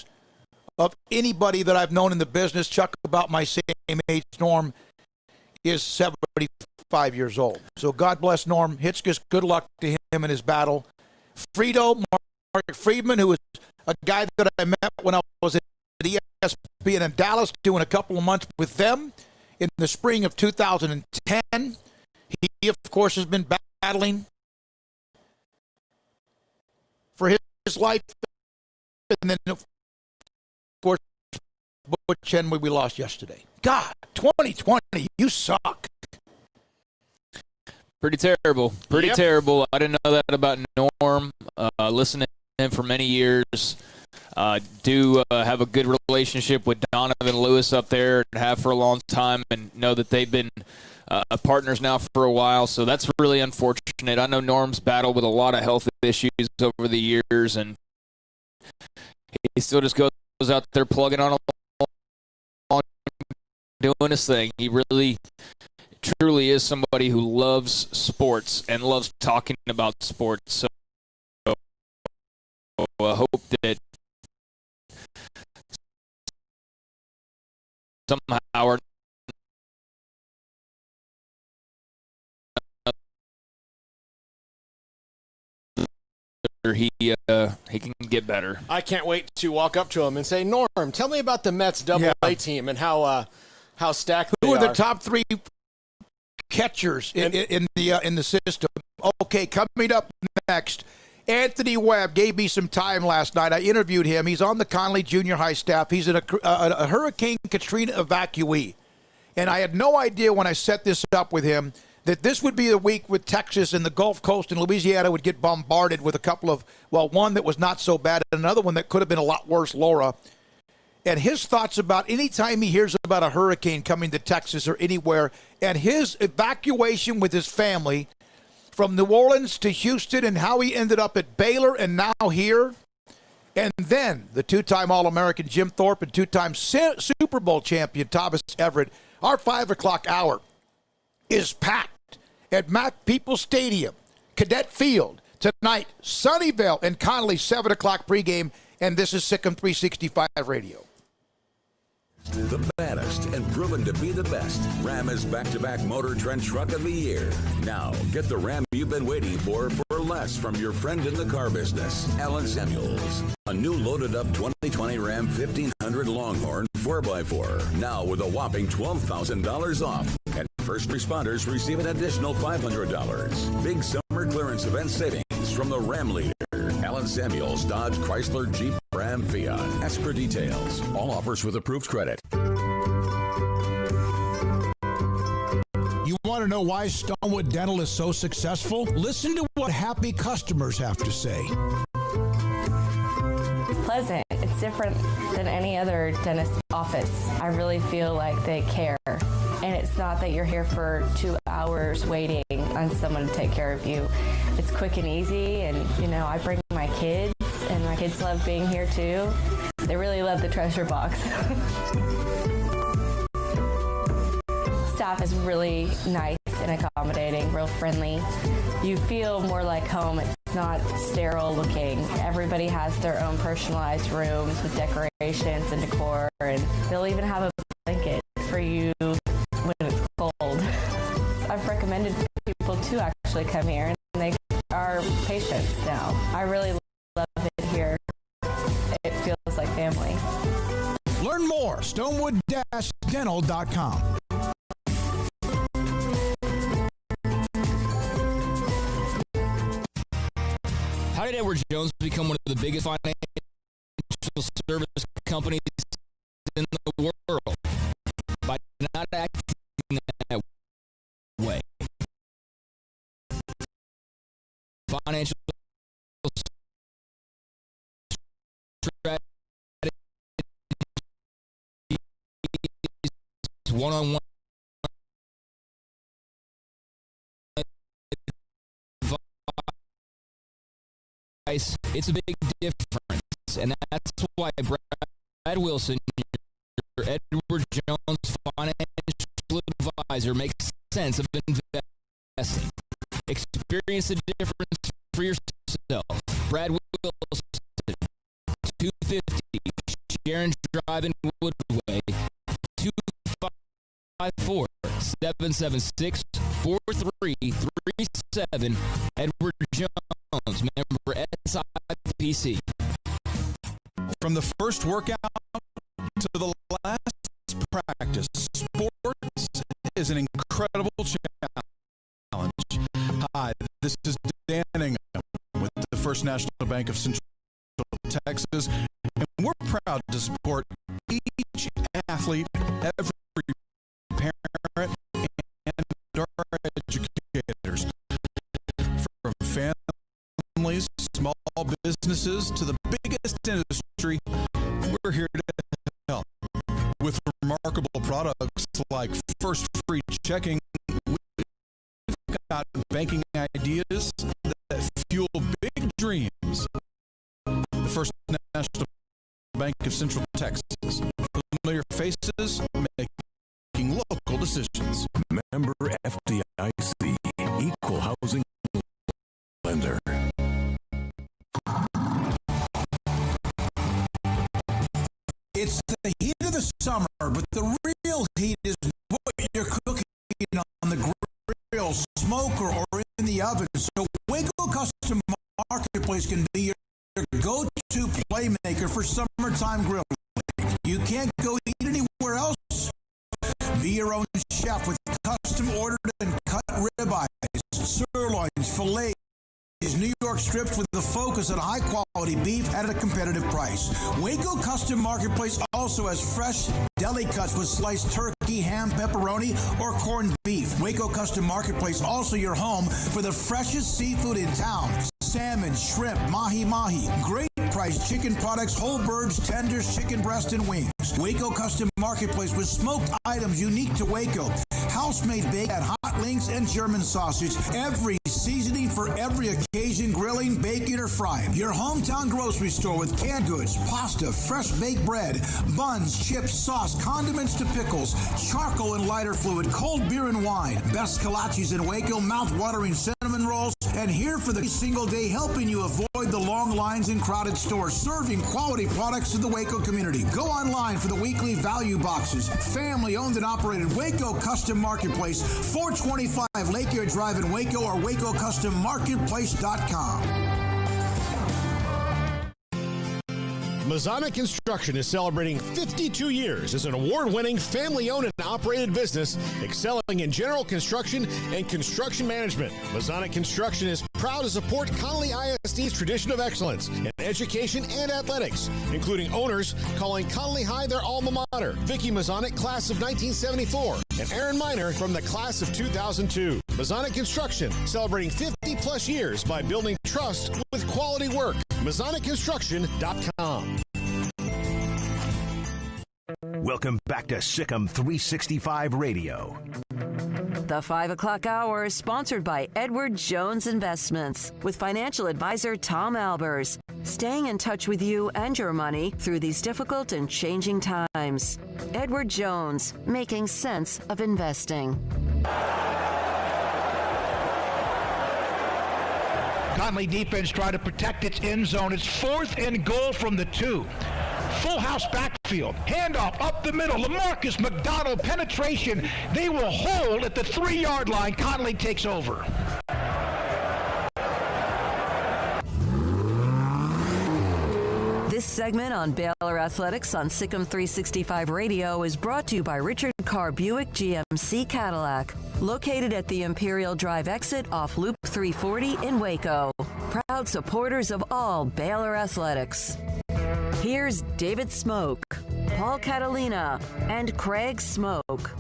of anybody that I've known in the business. Chuck, about my same age. Norm is 75 years old. So God bless Norm Hitzges. Good luck to him in his battle. Mark Friedman, who was a guy that I met when I was at ESPN in Dallas, doing a couple of months with them in the spring of 2010. He, of course, has been battling for his life. And then, of course, Butch Henry we lost yesterday. God, 2020, you suck. Pretty terrible. Pretty terrible. I didn't know that about Norm. Listening to him for many years. Do have a good relationship with Donovan Lewis up there and have for a long time, and know that they've been partners now for a while. So that's really unfortunate. I know Norm's battled with a lot of health issues over the years, and he still just goes out there plugging on doing his thing. He really truly is somebody who loves sports and loves talking about sports. So I hope that somehow or he can get better. I can't wait to walk up to him and say, Norm, tell me about the Mets Double-A team and how stacked they are. Who are the top three catchers in the system? Okay, coming up next, Anthony Webb gave me some time last night. I interviewed him. He's on the Conley Junior High staff. He's a Hurricane Katrina evacuee. And I had no idea when I set this up with him that this would be a week with Texas and the Gulf Coast and Louisiana would get bombarded with a couple of, well, one that was not so bad and another one that could have been a lot worse, Laura. And his thoughts about any time he hears about a hurricane coming to Texas or anywhere, and his evacuation with his family from New Orleans to Houston and how he ended up at Baylor and now here. And then the two-time All-American Jim Thorpe and two-time Super Bowl champion Thomas Everett. Our 5 o'clock hour is packed at Mac People Stadium, Cadet Field. Tonight, Sunnyvale and Connolly, 7 o'clock pregame. And this is SicEm365 Radio. The baddest and proven to be the best. Ram is back-to-back Motor Trend Truck of the Year. Now, get the Ram you've been waiting for less from your friend in the car business, Alan Samuels. A new loaded-up 2020 Ram 1500 Longhorn 4x4. Now with a whopping $12,000 off. And first responders receive an additional $500. Big summer clearance event savings from the Ram leader, Alan Samuels, Dodge, Chrysler, Jeep, Ram, Fiat. Ask for details. All offers with approved credit. You want to know why Stonewood Dental is so successful? Listen to what happy customers have to say. It's pleasant. It's different than any other dentist office. I really feel like they care. And it's not that you're here for 2 hours waiting on someone to take care of you. It's quick and easy, and I bring my kids, and my kids love being here too. They really love the treasure box. Staff is really nice and accommodating, real friendly. You feel more like home. It's not sterile looking. Everybody has their own personalized rooms with decorations and decor, and they'll even have a blanket for you when it's cold. I've recommended people to actually come here, and they are patients now. I really love it here. It feels like family. Learn more, stonewood-dental.com. How did Edward Jones become one of the biggest financial service companies in the world? By not acting that way. Financial strategies, one-on-one advice. It's a big difference, and that's why Brad Wilson, your Edward Jones financial advisor, makes sense of investing. Experience the difference for yourself. Brad Wilson, 250 Sharon Drive in Woodway, 254-776-4337. Edward Jones, member SIPC. From the first workout to the last practice, sports is an incredible challenge. Hi, this is Dan Ingham with the First National Bank of Central Texas, and we're proud to support each athlete, every parent, and our educators. From families, small businesses, to the biggest industry, we're here to help. With remarkable products like First Free Checking, we've got banking ideas that fuel big dreams. The First National Bank of Central Texas. Familiar faces making local decisions. Member FDIC, Equal Housing Lender. It's the heat of the summer, but the real heat is what you're cooking on the grill, smoker, or in the oven. So Waco Custom Marketplace can be your go-to playmaker for summertime grilling. You can't go eat anywhere else. Be your own chef with custom ordered and cut ribeyes, sirloins, fillets, New York strips with the focus on high-quality beef at a competitive price. Waco Custom Marketplace also has fresh deli cuts with sliced turkey, ham, pepperoni, or corned beef. Waco Custom Marketplace also your home for the freshest seafood in town. Salmon, shrimp, mahi-mahi, great priced chicken products, whole birds, tenders, chicken breast, and wings. Waco Custom Marketplace with smoked items unique to Waco. House-made bacon, hot links, and German sausage. Every seasoning for every occasion, grilling, baking, or frying. Your hometown grocery store with canned goods, pasta, fresh baked bread, buns, chips, sauce, condiments to pickles, charcoal and lighter fluid, cold beer and wine. Best kolaches in Waco, mouth-watering cinnamon rolls, and here for the single day helping you avoid the long lines in crowded stores, serving quality products to the Waco community. Go online for the weekly value boxes. Family owned and operated Waco Custom Marketplace, 425 Lake Air Drive in Waco or WacoCustomMarketplace.com. Mazzana Construction is celebrating 52 years as an award-winning, family-owned and operated business excelling in general construction and construction management. Mazzana Construction is proud to support Connolly ISD's tradition of excellence in education and athletics, including owners calling Connolly High their alma mater, Vicky Mazzana, class of 1974, and Aaron Miner from the class of 2002. Mazzana Construction, celebrating 50-plus years by building trust with quality work. MazzanaConstruction.com. Welcome back to SicEm365 Radio. The 5 o'clock hour is sponsored by Edward Jones Investments with financial advisor Tom Albers. Staying in touch with you and your money through these difficult and changing times. Edward Jones, making sense of investing. Conley defense tried to protect its end zone. It's 4th and goal from the 2. Full house backfield. Handoff up the middle. LaMarcus McDonald penetration. They will hold at the 3-yard line. Conley takes over. This segment on Baylor Athletics on SicEm365 Radio is brought to you by Richard Carr Buick GMC Cadillac, located at the Imperial Drive exit off Loop 340 in Waco. Proud supporters of all Baylor Athletics. Here's David Smoke, Paul Catalina, and Craig Smoke.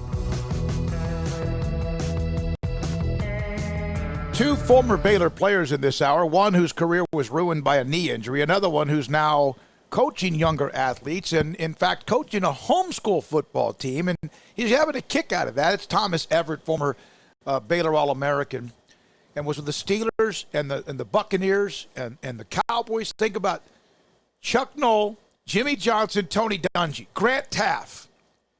Two former Baylor players in this hour, one whose career was ruined by a knee injury, another one who's now coaching younger athletes and, in fact, coaching a homeschool football team, and he's having a kick out of that. It's Thomas Everett, former Baylor All-American, and was with the Steelers and the Buccaneers and the Cowboys. Think about Chuck Noll, Jimmy Johnson, Tony Dungy, Grant Taft,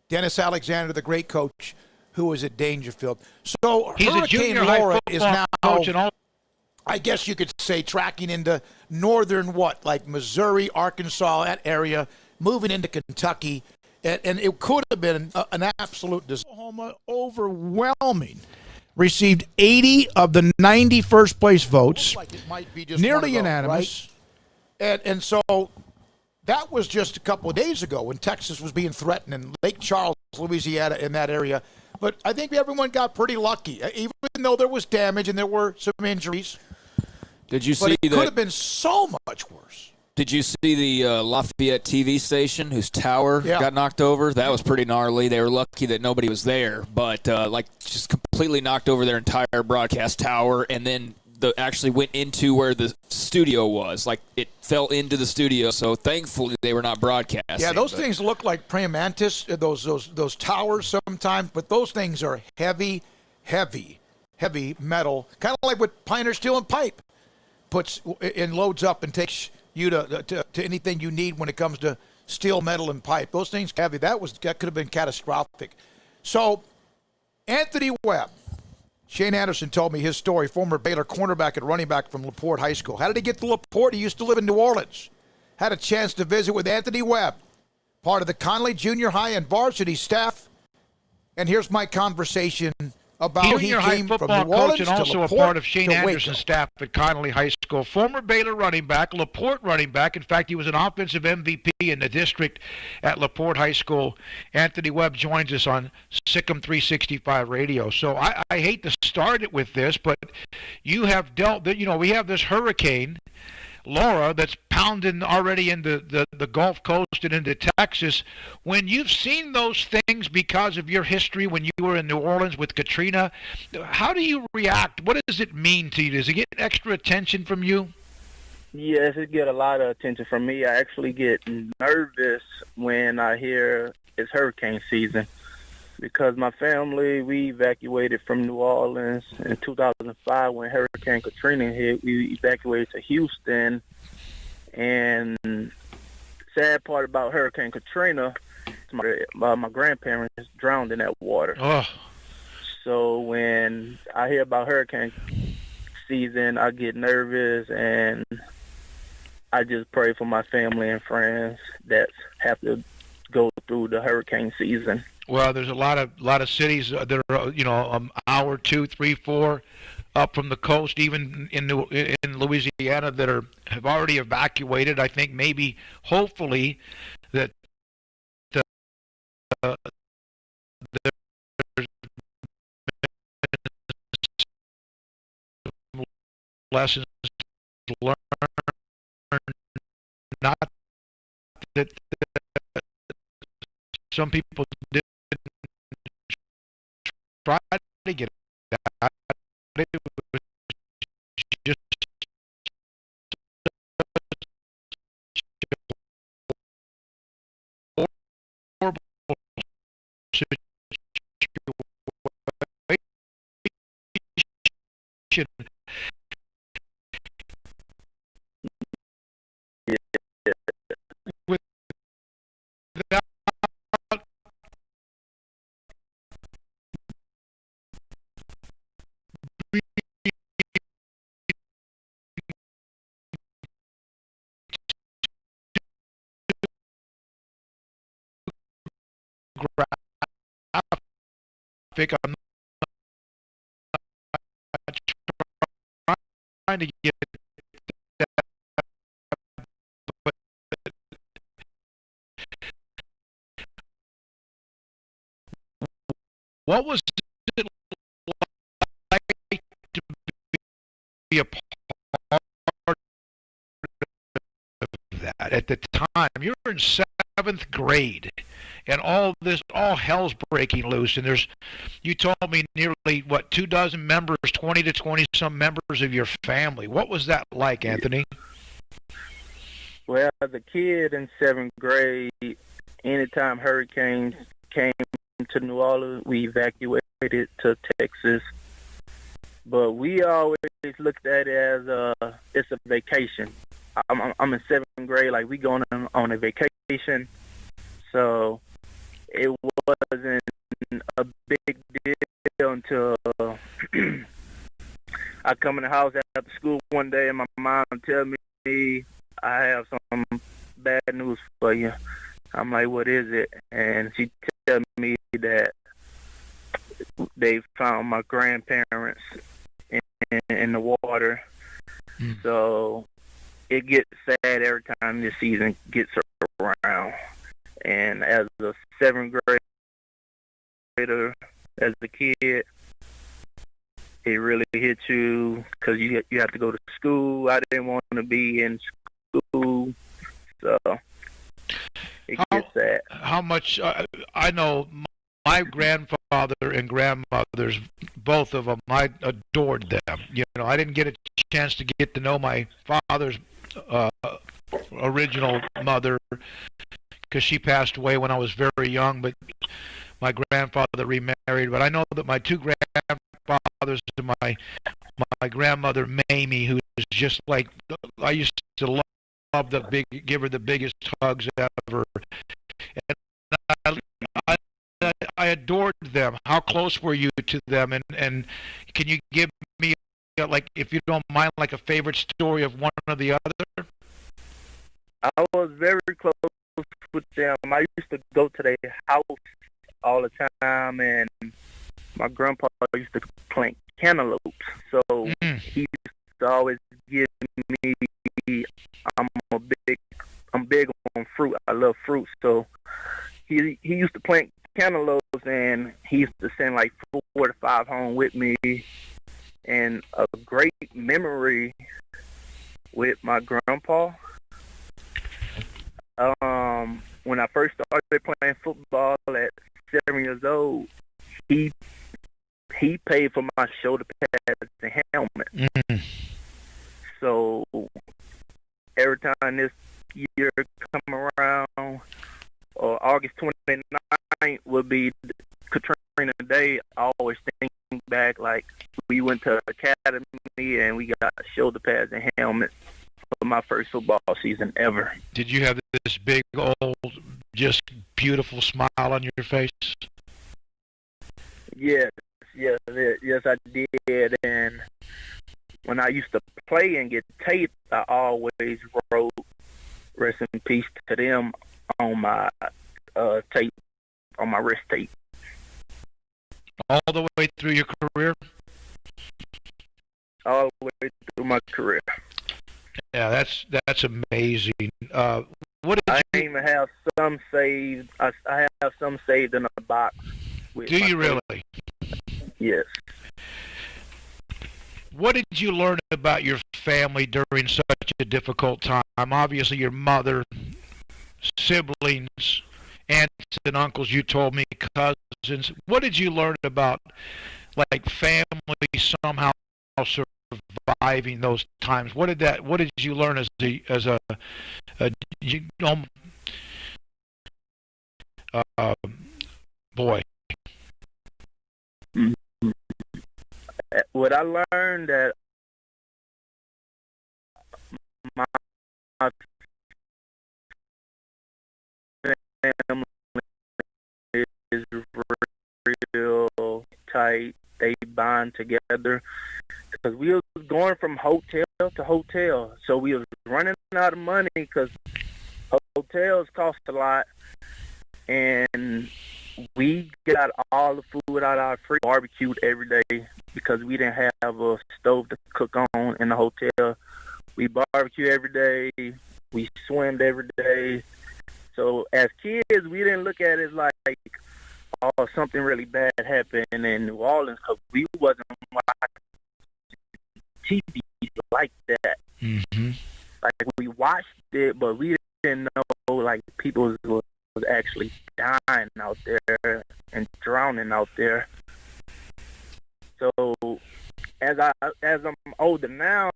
Dennis Alexander, the great coach, who was at Dangerfield. So He's Hurricane Laura is now, I guess you could say, tracking into northern like Missouri, Arkansas, that area, moving into Kentucky. And it could have been an absolute disaster. Oklahoma, overwhelming. Received 80 of the 91st place votes, nearly unanimous. Right? And so that was just a couple of days ago when Texas was being threatened in Lake Charles, Louisiana, in that area. But I think everyone got pretty lucky, even though there was damage and there were some injuries. Did you but see it could have been so much worse. Did you see the Lafayette TV station whose tower got knocked over? That was pretty gnarly. They were lucky that nobody was there, but just completely knocked over their entire broadcast tower, and then actually went into where the studio was. Like, it fell into the studio, so thankfully they were not broadcasting. Yeah, those things look like praying mantis, those towers sometimes, but those things are heavy metal, kind of like what Pioneer Steel and Pipe puts and loads up and takes you to anything you need when it comes to steel, metal, and pipe. Those things are heavy. That could have been catastrophic. So, Anthony Webb. Shane Anderson told me his story, former Baylor cornerback and running back from LaPorte High School. How did he get to LaPorte? He used to live in New Orleans. Had a chance to visit with Anthony Webb, part of the Conley Junior High and varsity staff. And here's my conversation about he Junior high came from football New coach Orleans and to also a LaPorte part of Shane to Anderson's Waco. staff at Connolly High School. Former Baylor running back, LaPorte running back. In fact, he was an offensive MVP in the district at LaPorte High School. Anthony Webb joins us on SicEm365 radio. So I hate to start it with this, but you have dealt, we have this hurricane, Laura, that's pounding already into the Gulf Coast and into Texas. When you've seen those things because of your history when you were in New Orleans with Katrina, how do you react? What does it mean to you? Does it get extra attention from you? Yes, it get a lot of attention from me. I actually get nervous when I hear it's hurricane season because my family, we evacuated from New Orleans in 2005 when Hurricane Katrina hit. We evacuated to Houston, and sad part about Hurricane Katrina, my grandparents drowned in that water. Oh. So when I hear about hurricane season, I get nervous, and I just pray for my family and friends that have to go through the hurricane season. Well, there's a lot of cities that are hour, 2, 3, 4 up from the coast, even in Louisiana, that have already evacuated. I think maybe, hopefully, that there's lessons learned. Not that some people didn't try to get out. It was just horrible situation. Without graphic, I'm not trying to get that, but what was it like to be a part of that at the time? You're in 7th grade, and all hell's breaking loose. And you told me nearly 24 members, 20 to 20 some members of your family. What was that like, Anthony? Well, as a kid in 7th grade, anytime hurricanes came to New Orleans, we evacuated to Texas. But we always looked at it as it's a vacation. I'm in 7th grade, like we going on a vacation. So it wasn't a big deal until I come in the house after school one day and my mom tell me, I have some bad news for you. I'm like, what is it? And she tell me that they found my grandparents in the water. So it gets sad every time this season gets around. And as a 7th grader, as a kid, it really hits you because you have to go to school. I didn't want to be in school, so it gets sad. How much I know my grandfather and grandmothers, both of them, I adored them. I didn't get a chance to get to know my father's original mother because she passed away when I was very young, but my grandfather remarried. But I know that my two grandfathers and my grandmother Mamie, who is just like, I used to love give her the biggest hugs ever. And I adored them. How close were you to them? And can you give me, like, if you don't mind, like a favorite story of one or the other? I was very close with them. I used to go to their house all the time, and my grandpa used to plant cantaloupes, so he used to always give me. I'm big on fruit. I love fruit, so he used to plant cantaloupes, and he used to send like 4 to 5 home with me. And a great memory with my grandpa. When I first started playing football at 7 years old, he paid for my shoulder pads and helmet. So every time this year come around, or August 29th would be Katrina Day, I always think back like we went to academy and we got shoulder pads and helmets for my first football season ever. Did you have this big, old, just beautiful smile on your face? Yes, I did. And when I used to play and get taped, I always wrote "Rest in Peace" to them on my tape, on my wrist tape. All the way through your career? All the way through my career. Yeah, that's amazing. What did I you even have some saved. I have some saved in a box. Do you really? Yes. What did you learn about your family during such a difficult time? Obviously, your mother, siblings, aunts and uncles, you told me, cousins. What did you learn about, like, family somehow surviving those times? What did you learn as a boy? What I learned that my family is real tight. They bond together because we was going from hotel to hotel, so we was running out of money because hotels cost a lot, and we got all the food out of our fridge, barbecued every day because we didn't have a stove to cook on in the hotel. We barbecue every day. We swim every day. So as kids, we didn't look at it like, oh, something really bad happened in New Orleans because we wasn't watching TV like that. Mm-hmm. Like, we watched it, but we didn't know, like, people was actually dying out there and drowning out there. So as I'm older now,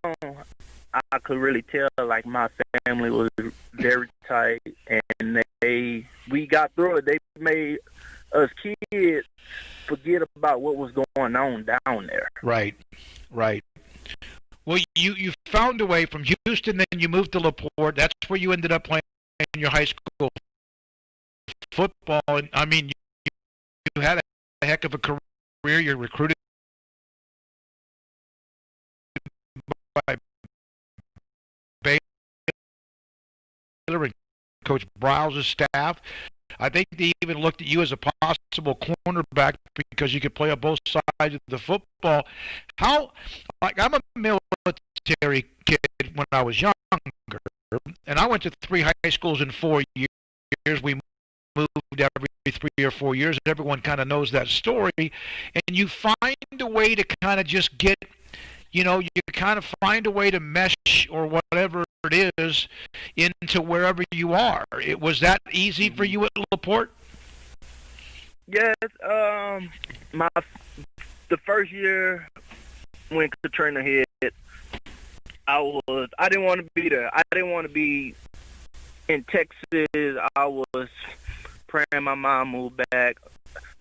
I could really tell like my family was very tight, and we got through it. They made us kids forget about what was going on down there. Right. Well, you found a way from Houston, then you moved to LaPorte. That's where you ended up playing your high school football. And I mean, you had a heck of a career. You're recruited by Baylor and Coach Browse's staff. I think they even looked at you as a possible cornerback because you could play on both sides of the football. I'm a military kid when I was younger, and I went to 3 high schools in 4 years. We moved every 3 or 4 years, and everyone kind of knows that story. And you find a way to kind of just get, you kind of find a way to mesh or whatever it is into wherever you are. Was that easy for you at LaPorte? Yes. The first year when Katrina hit, I didn't want to be there. I didn't want to be in Texas. I was praying my mom moved back.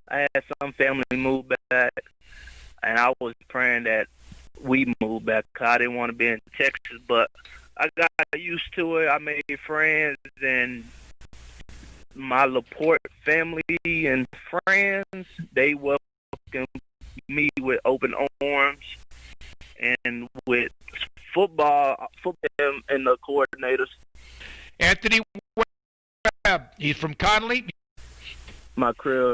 I had some family move back, and I was praying that we moved back. I didn't want to be in Texas, but I got used to it. I made friends, and my LaPorte family and friends, they welcomed me with open arms, and with football and the coordinators. Anthony Webb, he's from Conley. my career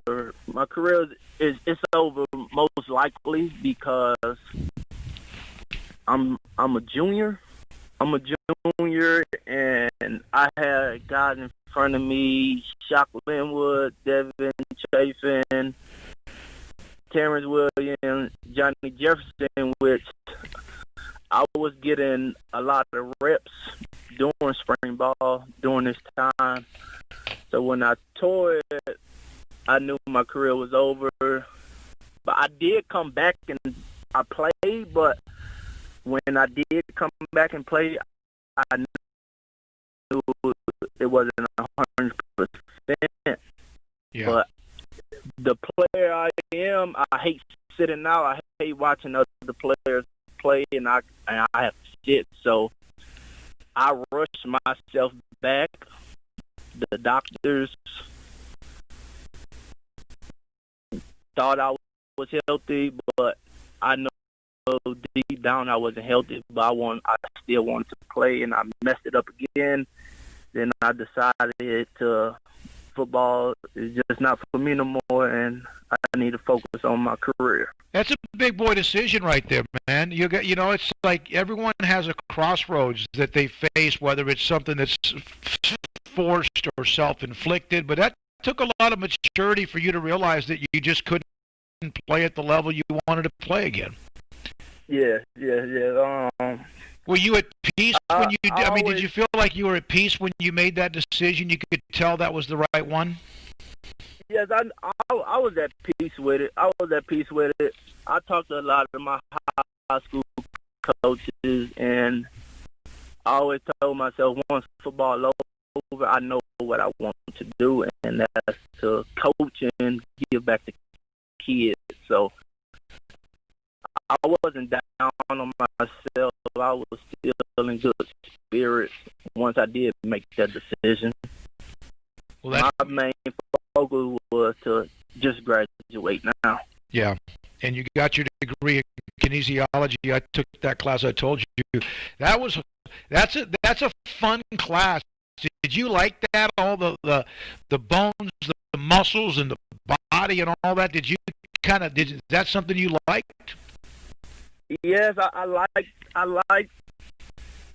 is it's over most likely because I'm a junior. I'm a junior, and I had guys in front of me: Shock Linwood, Devin Chafin, Terrence Williams, Johnny Jefferson, which I was getting a lot of reps during spring ball during this time. So when I tore it, I knew my career was over. But I did come back and I played, but when I did come back and play, I knew it wasn't 100%. Yeah. But the player I am, I hate sitting out. I hate watching other players play, and I have to sit. So I rushed myself back. The doctors thought I was healthy, but I know deep down I wasn't healthy. But I still wanted to play, and I messed it up again. Then I decided football is just not for me no more, and I need to focus on my career. That's a big boy decision right there, man. It's like everyone has a crossroads that they face, whether it's something that's forced or self-inflicted. But that took a lot of maturity for you to realize that you just couldn't play at the level you wanted to play again. Yeah. Were you at peace when you? Did you feel like you were at peace when you made that decision? You could tell that was the right one. Yes, I was at peace with it. I talked to a lot of my high school coaches, and I always told myself, once football over, I know what I want to do, and that's to coach and give back to kids. So I wasn't down on myself. I was still in good spirits once I did make that decision. My main focus was to just graduate now. Yeah, and you got your degree in kinesiology. I took that class. I told you that's a fun class. Did you like that? All the bones, the muscles, and the body, and all that. Is that something you liked? Yes, I liked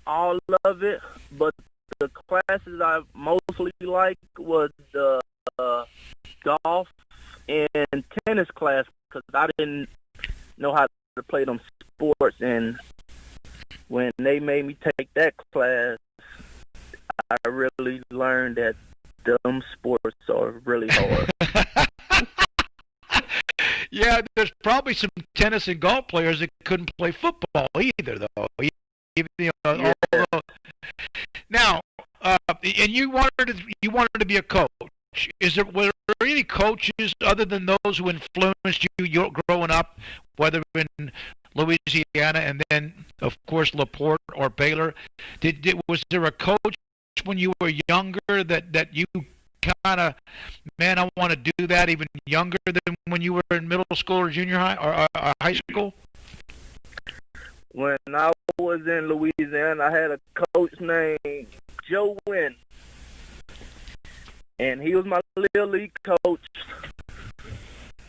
all of it, but the classes I mostly liked was the golf and tennis class, because I didn't know how to play them sports, and when they made me take that class, I really learned that them sports are really hard. Yeah, there's probably some tennis and golf players that couldn't play football either, though. Now, and you wanted to be a coach. Were there any coaches other than those who influenced you growing up, whether in Louisiana and then, of course, LaPorte or Baylor? Was there a coach when you were younger that you kind of, man, I want to do that even younger than when you were in middle school or junior high or high school? When I was in Louisiana, I had a coach named Joe Wynn, and he was my little league coach,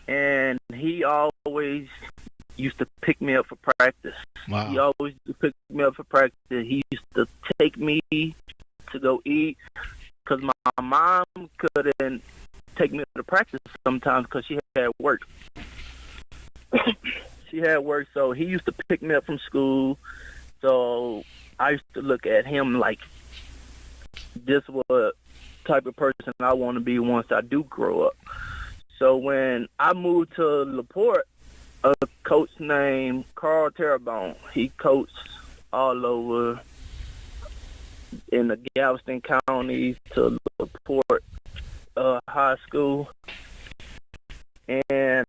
and he always used to pick me up for practice. Wow. He always used to pick me up for practice. He used to take me to go eat, because my mom couldn't take me to practice sometimes because she had work. So he used to pick me up from school. So I used to look at him like, this was type of person I want to be once I do grow up. So when I moved to LaPorte, a coach named Carl Terrebonne, he coached all over in the Galveston counties to LaPorte high school. And